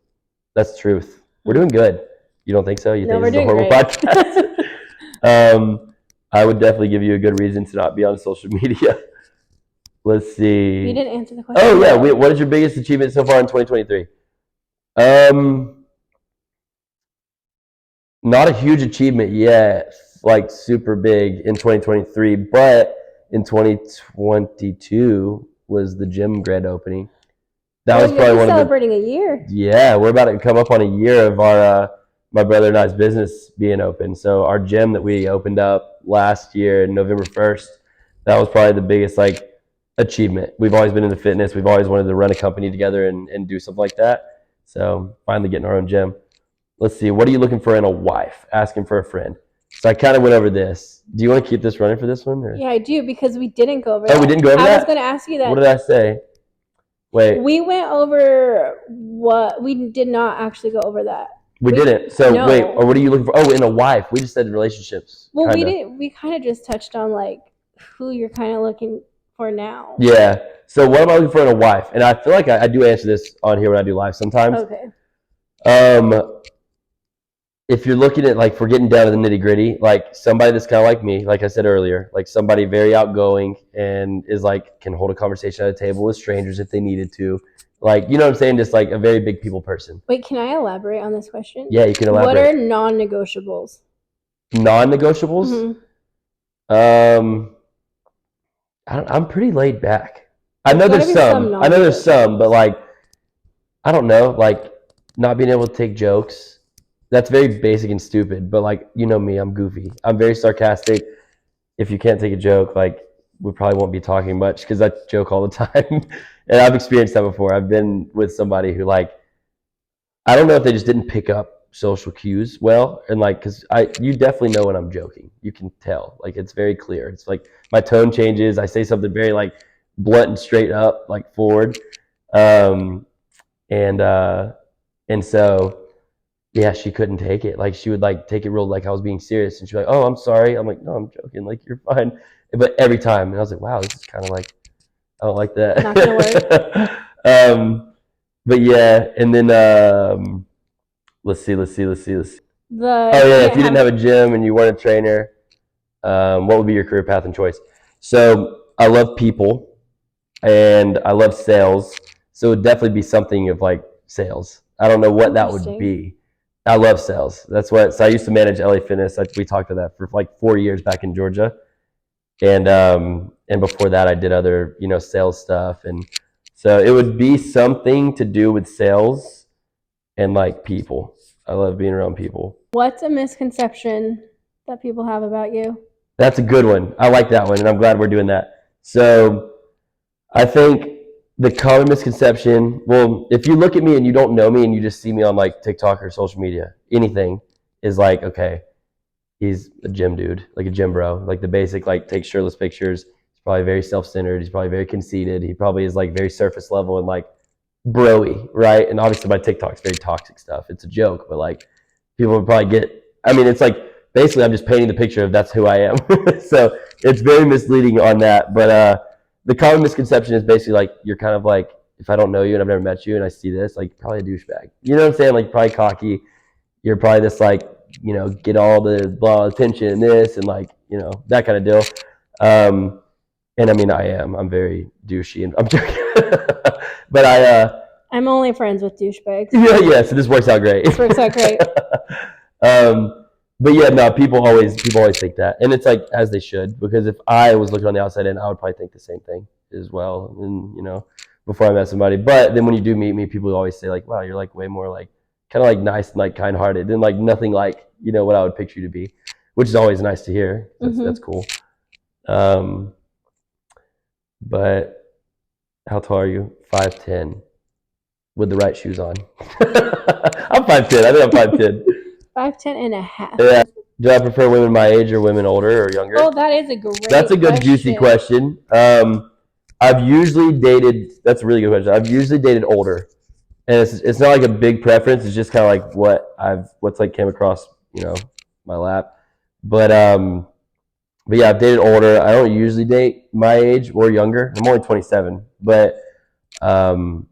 That's the truth. We're doing good. You don't think so? You think this is a horrible podcast? I would definitely give you a good reason to not be on social media. Let's see. You didn't answer the question. Oh yeah, what is your biggest achievement so far in 2023? Not a huge achievement yet, like super big in 2023, but in 2022 was the gym grand opening. That was probably one of celebrating a year. Yeah, we're about to come up on a year of our my brother and I's business being open. So our gym that we opened up last year, November 1st, that was probably the biggest like achievement. We've always been into fitness. We've always wanted to run a company together and do something like that. So finally getting our own gym. Let's see. What are you looking for in a wife? Asking for a friend. So I kind of went over this. Do you want to keep this running for this one? Or? Yeah, I do because we didn't go over that. Oh, we didn't go over that? I was going to ask you that. What did I say? Wait. We went over what we did not actually go over that. We didn't. So wait, or what are you looking for? Oh, in a wife. We just said relationships. Well, we didn't. We kind of just touched on like who you're kind of looking for now. Yeah. So what am I looking for in a wife? And I feel like I do answer this on here when I do live sometimes. Okay. if you're looking at, like, if we're getting down to the nitty gritty, like somebody that's kind of like me, like I said earlier, like somebody very outgoing and is like, can hold a conversation at a table with strangers if they needed to. Like, you know what I'm saying? Just like a very big people person. Wait, can I elaborate on this question? Yeah, you can What are elaborate. non-negotiables? Non-negotiables? Um, I'm pretty laid back. I know There's there's gotta be some some. I know there's some, but non-negotiables. like, I don't know, like not being able to take jokes. That's very basic and stupid, but like, you know me, I'm goofy. I'm very sarcastic. If you can't take a joke, like, we probably won't be talking much because I joke all the time. And I've experienced that before. I've been with somebody who, like, I don't know if they just didn't pick up social cues well, and like, because you definitely know when I'm joking. You can tell, like, it's very clear. It's like my tone changes. I say something very like blunt and straight up, like forward, um, and uh, and so yeah, she couldn't take it. Like, she would like take it real like I was being serious, and she'd be like, "Oh, I'm sorry." I'm like, "No, I'm joking. Like, you're fine." But every time, and I was like, "Wow, this is kind of like I don't like that." Not gonna work. But yeah, and then let's see. The Oh yeah, you if you didn't have a gym and you weren't a trainer, what would be your career path and choice? So I love people and I love sales. So it would definitely be something of like sales. I don't know what that would Interesting. be. I love sales. That's what. So I used to manage LA Fitness. We talked to that for like 4 years back in Georgia, and before that I did other sales stuff, and so it would be something to do with sales and like people. I love being around people. What's a misconception that people have about you? That's a good one. I like that one, and I'm glad we're doing that. So I think the common misconception, well, if you look at me and you don't know me and you just see me on like TikTok or social media, anything is like, okay, he's a gym dude, like a gym bro, like the basic, like takes shirtless pictures. He's probably very self-centered. He's probably very conceited. He probably is like very surface level and like broy, right? And obviously my TikTok's very toxic stuff. It's a joke, but like people would probably get. I mean, it's like basically I'm just painting the picture of that's who I am. So it's very misleading on that. But the common misconception is basically like you're kind of like, if I don't know you and I've never met you and I see this, like probably a douchebag. You know what I'm saying? Like probably cocky. You're probably this like get all the blah attention and this and like that kind of deal. And I mean I am. I'm very douchey and I'm joking. But I'm only friends with douchebags. yeah, so this works out great. This works out great. But yeah, no, people always think that, and it's like as they should, because if I was looking on the outside in, I would probably think the same thing as well, and before I met somebody. But then when you do meet me, people always say like, "Wow, you're like way more like kind of like nice and like kind-hearted, and like nothing like what I would picture you to be," which is always nice to hear. That's cool. But how tall are you? 5'10", with the right shoes on. I'm 5'10". I think I'm 5'10". 5'10.5". Yeah. Do I prefer women my age or women older or younger? Oh, that is a great. That's a good juicy question. I've usually dated. That's a really good question. I've usually dated older, and it's not like a big preference. It's just kind of like what's like came across my lap. But yeah, I've dated older. I don't usually date my age or younger. I'm only 27, but I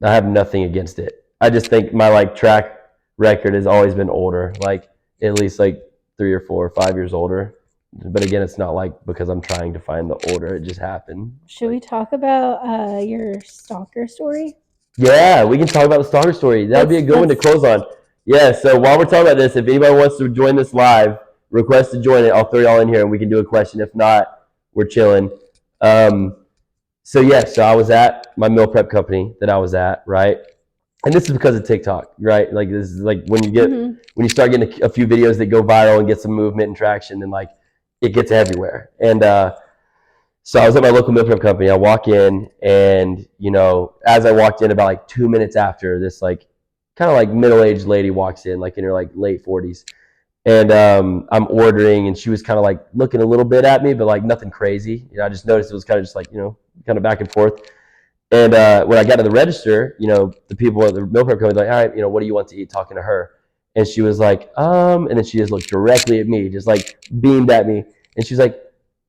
have nothing against it. I just think my like track record has always been older, like at least like 3 or 4 or 5 years older. But again, it's not like because I'm trying to find the older, it just happened. Should we talk about your stalker story? Yeah, we can talk about the stalker story. That would be a good one to close on. Yeah, so while we're talking about this, if anybody wants to join this live, request to join it. I'll throw y'all in here and we can do a question. If not, we're chilling. So yeah, so I was at my meal prep company that I was at, right? And this is because of TikTok, right? Like this is like when you start getting a few videos that go viral and get some movement and traction, and like it gets everywhere. And so I was at my local meal prep company. I walk in, and as I walked in, about like 2 minutes after, this like kind of like middle-aged lady walks in, like in her like late 40s, and I'm ordering, and she was kind of like looking a little bit at me, but like nothing crazy. I just noticed it was kind of just like kind of back and forth. And when I got to the register, the people at the meal prep company were like, all right, what do you want to eat? Talking to her. And she was like, and then she just looked directly at me, just like beamed at me. And she's like,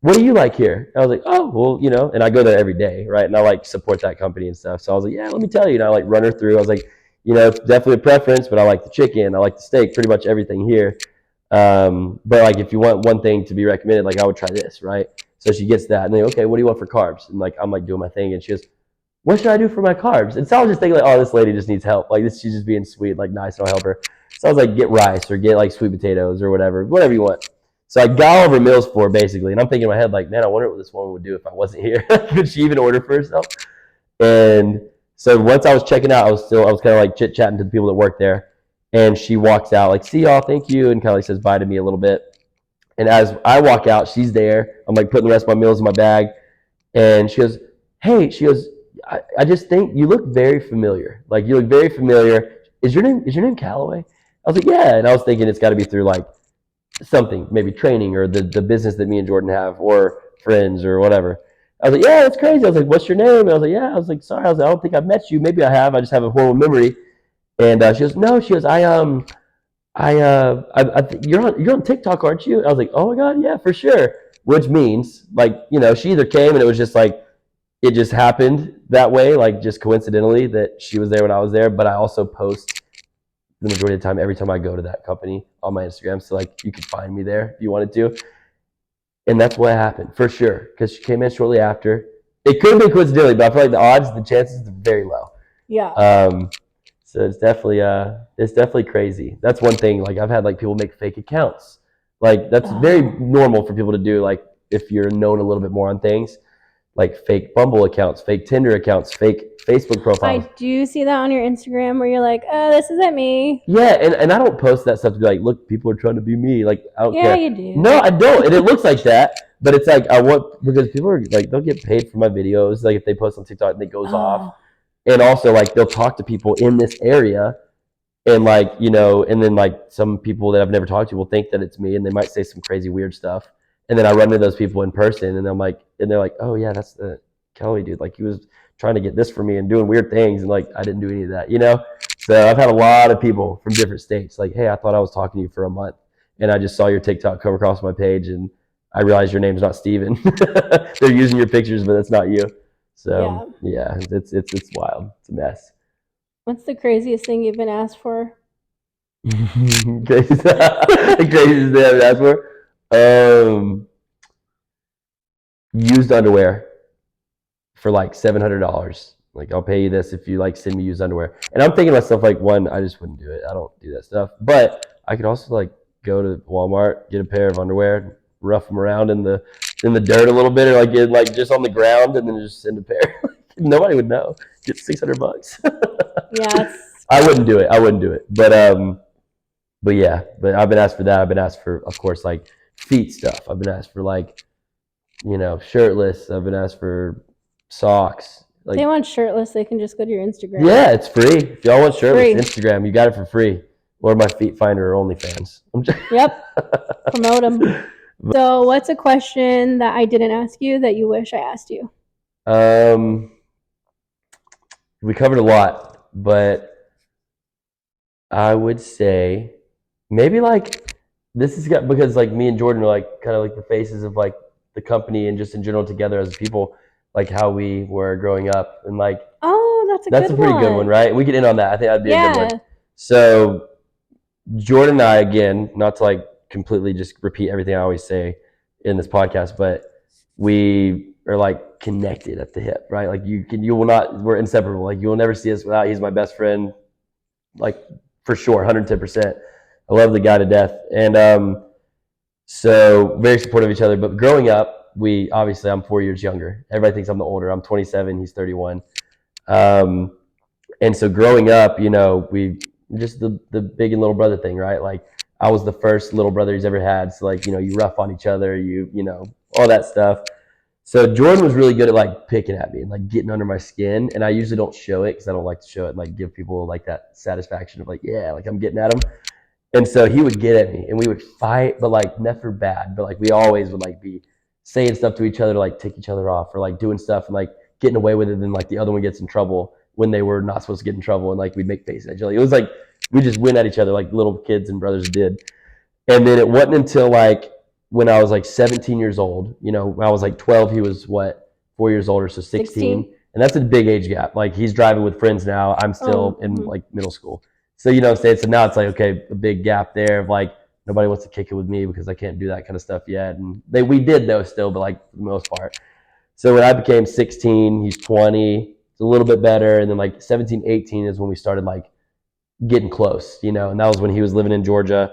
what do you like here? And I was like, oh, well, and I go there every day, right? And I like support that company and stuff. So I was like, yeah, let me tell you. And I like run her through. I was like, it's definitely a preference, but I like the chicken, I like the steak, pretty much everything here. But like if you want one thing to be recommended, like I would try this, right? So she gets that, and then okay, what do you want for carbs? And like I'm like doing my thing, and she goes, what should I do for my carbs? And so I was just thinking like, oh, this lady just needs help. Like she's just being sweet, like nice, and I'll help her. So I was like, get rice or get like sweet potatoes or whatever you want. So I got all of her meals for her basically, and I'm thinking in my head like, man, I wonder what this woman would do if I wasn't here. Could she even order for herself? And so once I was checking out, I was kind of like chit chatting to the people that work there, and she walks out like, see y'all, thank you, and kind of like says bye to me a little bit. And as I walk out, she's there. I'm like putting the rest of my meals in my bag, and she goes, hey, I just think you look very familiar. Like you look very familiar. Is your name Callaway? I was like, yeah. And I was thinking it's got to be through like something, maybe training or the business that me and Jordan have or friends or whatever. I was like, yeah, that's crazy. I was like, what's your name? And I was like, yeah. I was like, sorry. I was like, I don't think I've met you. Maybe I have. I just have a horrible memory. And she goes, no. She goes, you're on TikTok, aren't you? I was like, oh my god, yeah, for sure. Which means like she either came and it was just like it just happened that way, like just coincidentally that she was there when I was there. But I also post the majority of the time every time I go to that company on my Instagram, so like you could find me there if you wanted to. And that's what happened for sure because she came in shortly after. It could have been coincidentally, but I feel like the chances are very low. Yeah. So it's definitely crazy. That's one thing. Like I've had like people make fake accounts. Like that's very normal for people to do. Like if you're known a little bit more on things, like fake Bumble accounts, fake Tinder accounts, fake Facebook profiles. I do see that on your Instagram where you're like, oh, this isn't me. Yeah, and I don't post that stuff to be like, look, people are trying to be me. Like I don't care. Yeah, you do. No, I don't. And it looks like that, but it's like I want because people are like they'll get paid for my videos. Like if they post on TikTok and it goes off. And also like they'll talk to people in this area and like and then like some people that I've never talked to will think that it's me and they might say some crazy weird stuff, and then I run into those people in person and they're like, oh yeah, that's the Kelly dude, like he was trying to get this for me and doing weird things and like I didn't do any of that. So I've had a lot of people from different states like, hey, I thought I was talking to you for a month and I just saw your TikTok come across my page and I realized your name's not Steven. They're using your pictures but that's not you. So yeah, it's wild. It's a mess. What's the craziest thing you've been asked for? The craziest thing I've been asked for? Used underwear for like $700. Like I'll pay you this if you like send me used underwear. And I'm thinking to myself like, one, I just wouldn't do it. I don't do that stuff. But I could also like go to Walmart, get a pair of underwear, rough them around in the dirt a little bit, or like just on the ground, and then just send a pair. Nobody would know. Get $600. Yes. I wouldn't do it. But yeah. But I've been asked for that. I've been asked for, of course, like feet stuff. I've been asked for like, shirtless. I've been asked for socks. Like, if they want shirtless, they can just go to your Instagram. Yeah, it's free. If y'all want shirtless, Instagram, you got it for free. Or my feet finder or OnlyFans. Yep. Promote them. So what's a question that I didn't ask you that you wish I asked you? We covered a lot, but I would say maybe like this is because like me and Jordan are like kind of like the faces of like the company and just in general together as people, like how we were growing up and like that's a pretty good one, right? We get in on that. I think that'd be a good one. So Jordan and I, again, not to like completely just repeat everything I always say in this podcast, but we are like connected at the hip, right? Like we're inseparable. Like you will never see us without. He's my best friend, like for sure, 110%. I love the guy to death, and so very supportive of each other. But growing up, I'm 4 years younger. Everybody thinks I'm the older. I'm 27. He's 31. And so growing up, we just the big and little brother thing, right? Like I was the first little brother he's ever had. So like, you rough on each other, all that stuff. So Jordan was really good at like picking at me and like getting under my skin. And I usually don't show it because I don't like to show it and like give people like that satisfaction of like, yeah, like I'm getting at him. And so he would get at me and we would fight, but like never bad. But like we always would like be saying stuff to each other to like tick each other off or like doing stuff and like getting away with it. And like the other one gets in trouble when they were not supposed to get in trouble. And like we'd make faces at each other. It was like we just win at each other like little kids and brothers did. And then it wasn't until like when I was like 17 years old, when I was like 12, he was 4 years older, so 16. And that's a big age gap. Like he's driving with friends now. I'm still in like middle school. So you know what I'm saying? So now it's like, okay, a big gap there of like nobody wants to kick it with me because I can't do that kind of stuff yet. And we did though still, but like for the most part. So when I became 16, he's 20. It's a little bit better. And then like 17, 18 is when we started like getting close, you know, and that was when he was living in Georgia.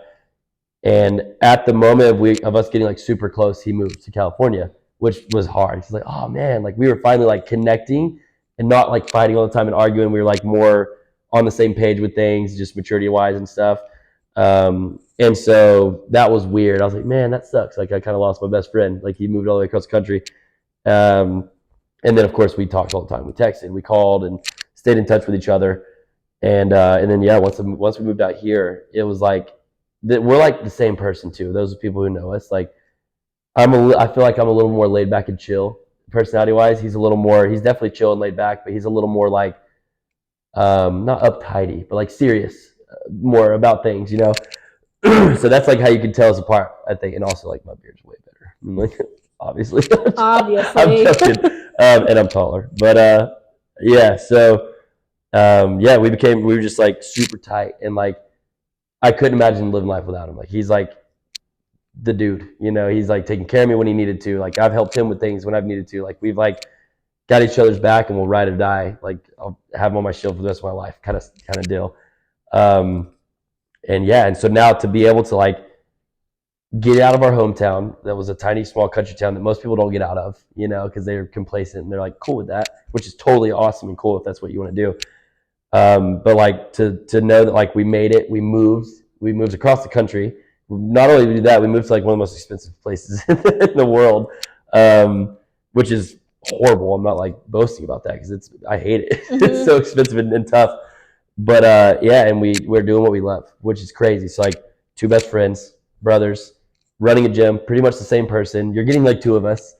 And at the moment of us getting like super close, he moved to California, which was hard. He's like, oh man, like we were finally like connecting and not like fighting all the time and arguing. We were like more on the same page with things, just maturity wise and stuff. And so that was weird. I was like, man, that sucks. Like I kind of lost my best friend. Like he moved all the way across the country. And then of course we talked all the time. We texted, we called, and stayed in touch with each other. And then yeah, once we moved out here, it was like we're like the same person too. Those are people who know us. Like I feel like I'm a little more laid back and chill personality wise. He's definitely chill and laid back, but he's a little more like not uptighty, but like serious, more about things, you know. So that's like how you can tell us apart, I think. And also like my beard's way better. Like obviously. I'm joking. And I'm taller. But yeah, so yeah, we were just like super tight, and like I couldn't imagine living life without him. Like he's like the dude, you know, he's like taking care of me when he needed to. Like I've helped him with things when I've needed to. Like we've like got each other's back and we'll ride or die. Like I'll have him on my shield for the rest of my life, kind of deal. And yeah, and so now to be able to like get out of our hometown, that was a tiny small country town that most people don't get out of, you know, because they're complacent and they're like cool with that, which is totally awesome and cool if that's what you want to do. But like to know that like we made it, we moved across the country. Not only did we do that, we moved to like one of the most expensive places in the world, which is horrible. I'm not like boasting about that because I hate it. It's so expensive and tough. But yeah, and we're doing what we love, which is crazy. So like two best friends, brothers, running a gym, pretty much the same person. You're getting like two of us,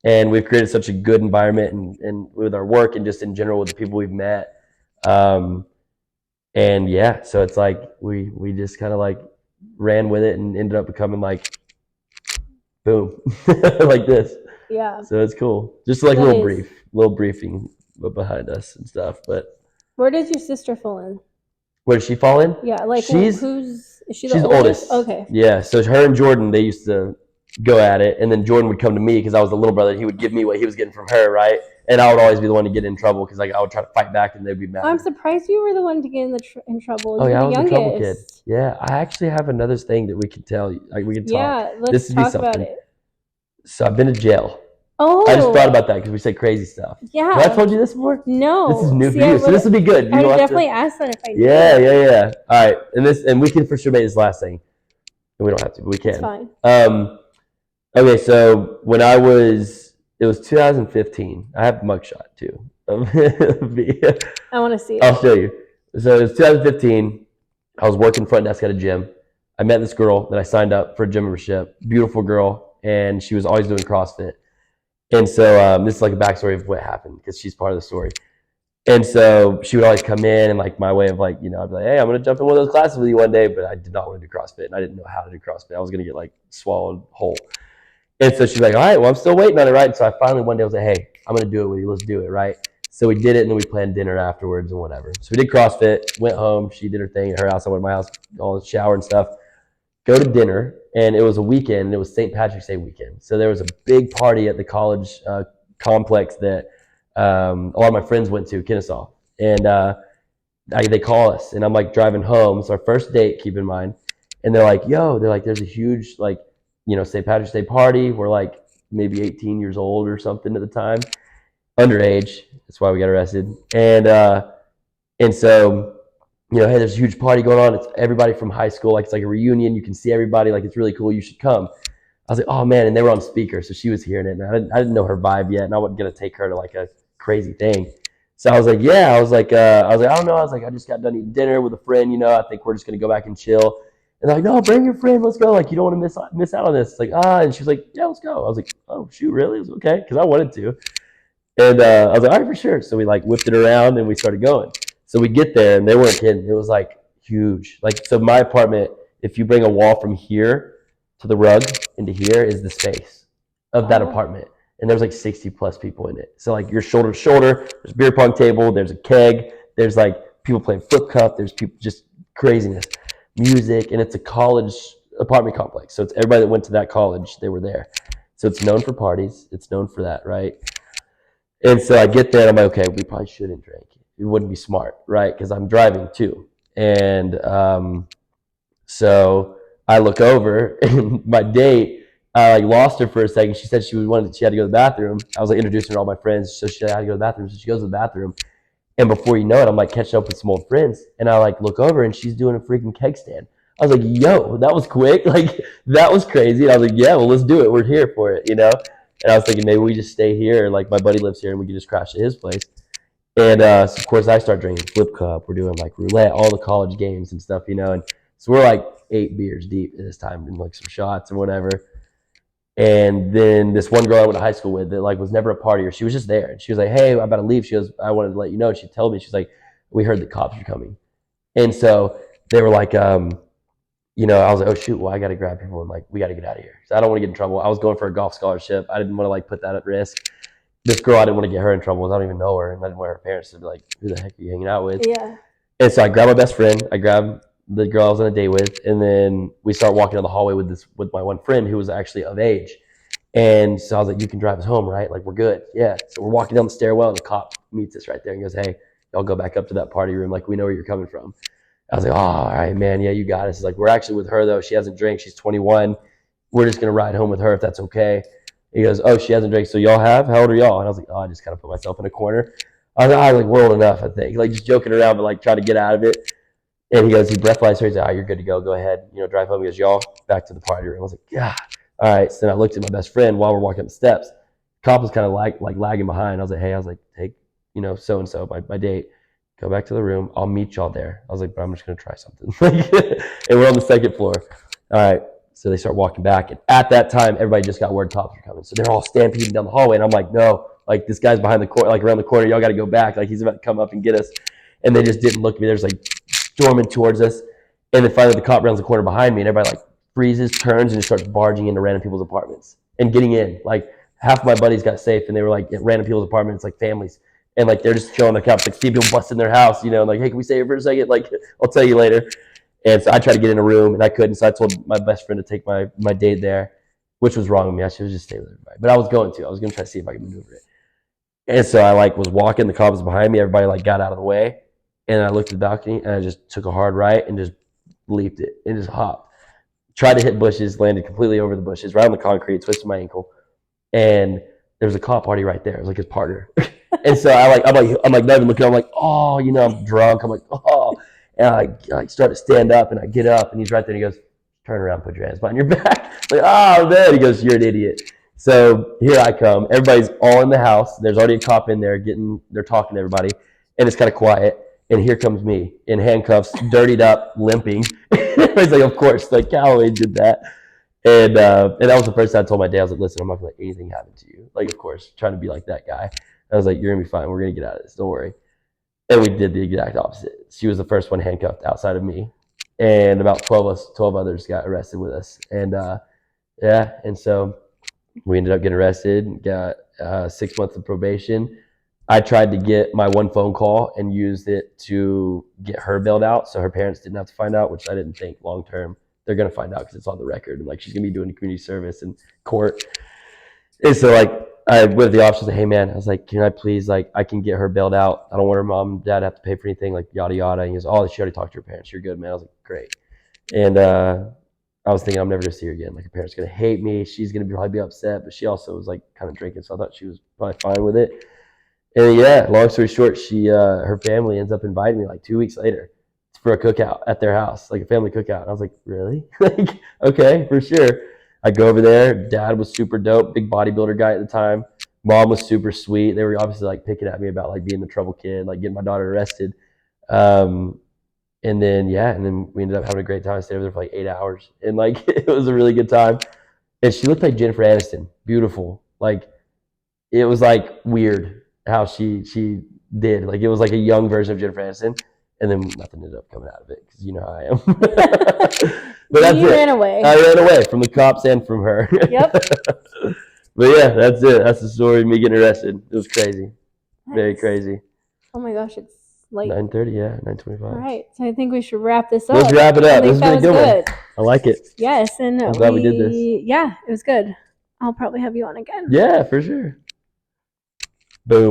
and we've created such a good environment and with our work and just in general with the people we've met. And yeah, so it's like we just kind of like ran with it and ended up becoming like boom like this. Yeah. So it's cool. Just like a little briefing behind us and stuff. But where does your sister fall in? Where does she fall in? Yeah, like she's the oldest? Okay. Yeah, so her and Jordan, they used to go at it, and then Jordan would come to me because I was the little brother. He would give me what he was getting from her, right? And I would always be the one to get in trouble because like I would try to fight back and they'd be mad. I'm surprised you were the one to get in trouble. Oh yeah, I was the trouble kid. Yeah, I actually have another thing that we can tell you. Like we can talk. Yeah, let's talk about it. So I've been to jail. Oh. I just thought about that because we say crazy stuff. Yeah. Have I told you this before? No. This is new for you, so this will be good. I would definitely ask that if I did. Yeah. All right, and we can for sure make this last thing. And we don't have to, but we can. It's fine. Okay, so when it was 2015. I have a mugshot too. I want to see it. I'll show you. So it was 2015. I was working front desk at a gym. I met this girl that I signed up for a gym membership. Beautiful girl, and she was always doing CrossFit. And so this is like a backstory of what happened because she's part of the story. And so she would always come in and like my way of like, you know, I'd be like, hey, I'm going to jump in one of those classes with you one day. But I did not want to do CrossFit and I didn't know how to do CrossFit. I was going to get like swallowed whole. And so she's like, all right, well, I'm still waiting on it, right? And so I finally one day was like, hey, I'm going to do it with you. Let's do it, right? So we did it and then we planned dinner afterwards and whatever. So we did CrossFit, went home. She did her thing at her house. I went to my house, all the shower and stuff. Go to dinner. And it was a weekend, and it was St. Patrick's Day weekend. So there was a big party at the college complex that a lot of my friends went to, Kennesaw. And they call us, and I'm like driving home. It's our first date, keep in mind. And they're like, there's a huge, like, you know, St. Patrick's Day party. We're like maybe 18 years old or something at the time. Underage. That's why we got arrested. And so, you know, hey, there's a huge party going on. It's everybody from high school. Like, it's like a reunion. You can see everybody. Like, it's really cool. You should come. I was like, oh, man. And they were on speaker, so she was hearing it. And I didn't know her vibe yet, and I wasn't going to take her to, like, a crazy thing. So I was like, yeah. I was like, I don't know. I was like, I just got done eating dinner with a friend. You know, I think we're just going to go back and chill. And they're like, no, bring your friend. Let's go. Like, you don't want to miss out on this. It's like, and she was like, yeah, let's go. I was like, oh, shoot, really? It was okay, because I wanted to. And I was like, all right, for sure. So we, like, whipped it around, and we started going. So we get there, and they weren't kidding. It was, like, huge. Like, so my apartment, if you bring a wall from here to the rug into here is the space of that apartment. and there's like 60 plus people in it. So like you're shoulder to shoulder. There's a beer pong table. There's a keg. There's like people playing flip cup. There's people just craziness, music, and it's a college apartment complex. So it's everybody that went to that college. They were there. So it's known for parties. It's known for that, right? And so I get there, and I'm like, okay, we probably shouldn't drink. It wouldn't be smart, right? Because I'm driving too. And so I look over, and my date, I like lost her for a second. She said she had to go to the bathroom. I was like introducing her to all my friends, so she had to go to the bathroom. So she goes to the bathroom, and before you know it, I'm like catching up with some old friends, and I like look over, and she's doing a freaking keg stand. I was like, yo, that was quick. Like, that was crazy. And I was like, yeah, well, let's do it. We're here for it, you know? And I was thinking maybe we just stay here. Like, my buddy lives here and we could just crash at his place. And so, of course, I start drinking Flip Cup. We're doing like roulette, all the college games and stuff, you know? And so we're like 8 beers deep at this time and like some shots and whatever. And then this one girl I went to high school with that like was never a partier, she was just there. And she was like, hey, I'm about to leave. She goes, I wanted to let you know. And she told me, she's like, we heard the cops are coming. And so they were like, you know, I was like, oh shoot, well I got to grab people and like we got to get out of here. So I don't want to get in trouble. I was going for a golf scholarship. I didn't want to like put that at risk. This girl, I didn't want to get her in trouble. I don't even know her, and I didn't want her parents to be like, who the heck are you hanging out with? Yeah. And so I grabbed my best friend. I grabbed the girl I was on a date with, and then we start walking down the hallway with my one friend who was actually of age. And so I was like, you can drive us home, right? Like, we're good. Yeah. So we're walking down the stairwell, and the cop meets us right there and goes, hey, y'all go back up to that party room. Like, we know where you're coming from. I was like, oh, all right, man. Yeah, you got us. He's like, we're actually with her, though. She hasn't drank. She's 21. We're just going to ride home with her if that's okay. He goes, oh, she hasn't drank. So y'all have? How old are y'all? And I was like, oh, I just kind of put myself in a corner. I was like, we're old enough, I think. Like, just joking around, but like trying to get out of it. And he goes, he breathalyzed her. He's like, oh, you're good to go. Go ahead. You know, drive home. He goes, y'all back to the party room. I was like, yeah. All right. So then I looked at my best friend while we're walking up the steps. Cop was kind of like lagging behind. I was like, hey, take, you know, so-and-so, my date. Go back to the room. I'll meet y'all there. I was like, but I'm just going to try something. And we're on the second floor. All right. So they start walking back. And at that time, everybody just got word cops are coming. So they're all stampeding down the hallway. And I'm like, no, like this guy's behind the corner, like around the corner. Y'all got to go back. Like he's about to come up and get us. And they just didn't look at me. They're just like storming towards us. And then finally the cop rounds the corner behind me. And everybody like freezes, turns, and just starts barging into random people's apartments and getting in. Like half of my buddies got safe. And they were like at random people's apartments, like families. And like they're just chilling on the couch, like see people busting their house, you know, and like, hey, can we stay here for a second? Like, I'll tell you later. And so I tried to get in a room and I couldn't. So I told my best friend to take my date there, which was wrong with me. I should have just stayed with everybody. But I was going to. I was going to try to see if I could maneuver it. And so I like was walking, the car was behind me, everybody like got out of the way. And I looked at the balcony and I just took a hard right and just leaped it and just hopped. Tried to hit bushes, landed completely over the bushes, right on the concrete, twisted my ankle. And there was a cop already right there. It was like his partner. And so I'm like not even looking. I'm like, oh, you know, I'm drunk. I'm like, oh, and I start to stand up, and I get up, and he's right there. And he goes, turn around, put your hands behind your back. I'm like, oh man. He goes, you're an idiot. So here I come. Everybody's all in the house. There's already a cop in there they're talking to everybody, and it's kind of quiet. And here comes me in handcuffs, dirtied up, limping. Everybody's like, of course, like Callaway did that. And that was the first time I told my dad, I was like, listen, I'm not gonna let anything happen to you. Like, of course, trying to be like that guy. I was like, you're gonna be fine. We're gonna get out of this. Don't worry. And we did the exact opposite. She was the first one handcuffed outside of me, and about 12 others got arrested with us. And yeah, and so we ended up getting arrested. Got 6 months of probation. I tried to get my one phone call and used it to get her bailed out, so her parents didn't have to find out, which I didn't think long term they're gonna find out because it's on the record, and like she's gonna be doing community service in court. And so like I went the option, hey man, I was like, can I please, like, I can get her bailed out. I don't want her mom and dad to have to pay for anything, like yada yada. And he goes, oh, she already talked to her parents. You're good, man. I was like, great. And I was thinking I'm never gonna see her again. Like her parents are gonna hate me. She's gonna probably be upset, but she also was like kind of drinking, so I thought she was probably fine with it. And yeah, long story short, she her family ends up inviting me like 2 weeks later for a cookout at their house, like a family cookout. And I was like, really? Like, okay, for sure. I go over there. Dad was super dope, big bodybuilder guy at the time. Mom was super sweet. They were obviously like picking at me about like being the trouble kid, like getting my daughter arrested. And then we ended up having a great time. I stayed over there for like 8 hours, and like it was a really good time. And she looked like Jennifer Aniston, beautiful. Like it was like weird how she did. Like it was like a young version of Jennifer Aniston. And then nothing ended up coming out of it because you know how I am. But that's You ran away. I ran away from the cops and from her. Yep. But yeah, that's it. That's the story of me getting arrested. It was crazy. Very Nice. crazy. Oh my gosh, it's like 9:30, yeah, 9:25. All right, so I think we should wrap this up. Let's wrap it I up. think This has that been a was good one. I like it. Yes, and I'm glad we did this. Yeah, it was good. I'll probably have you on again. Yeah, for sure. Boom.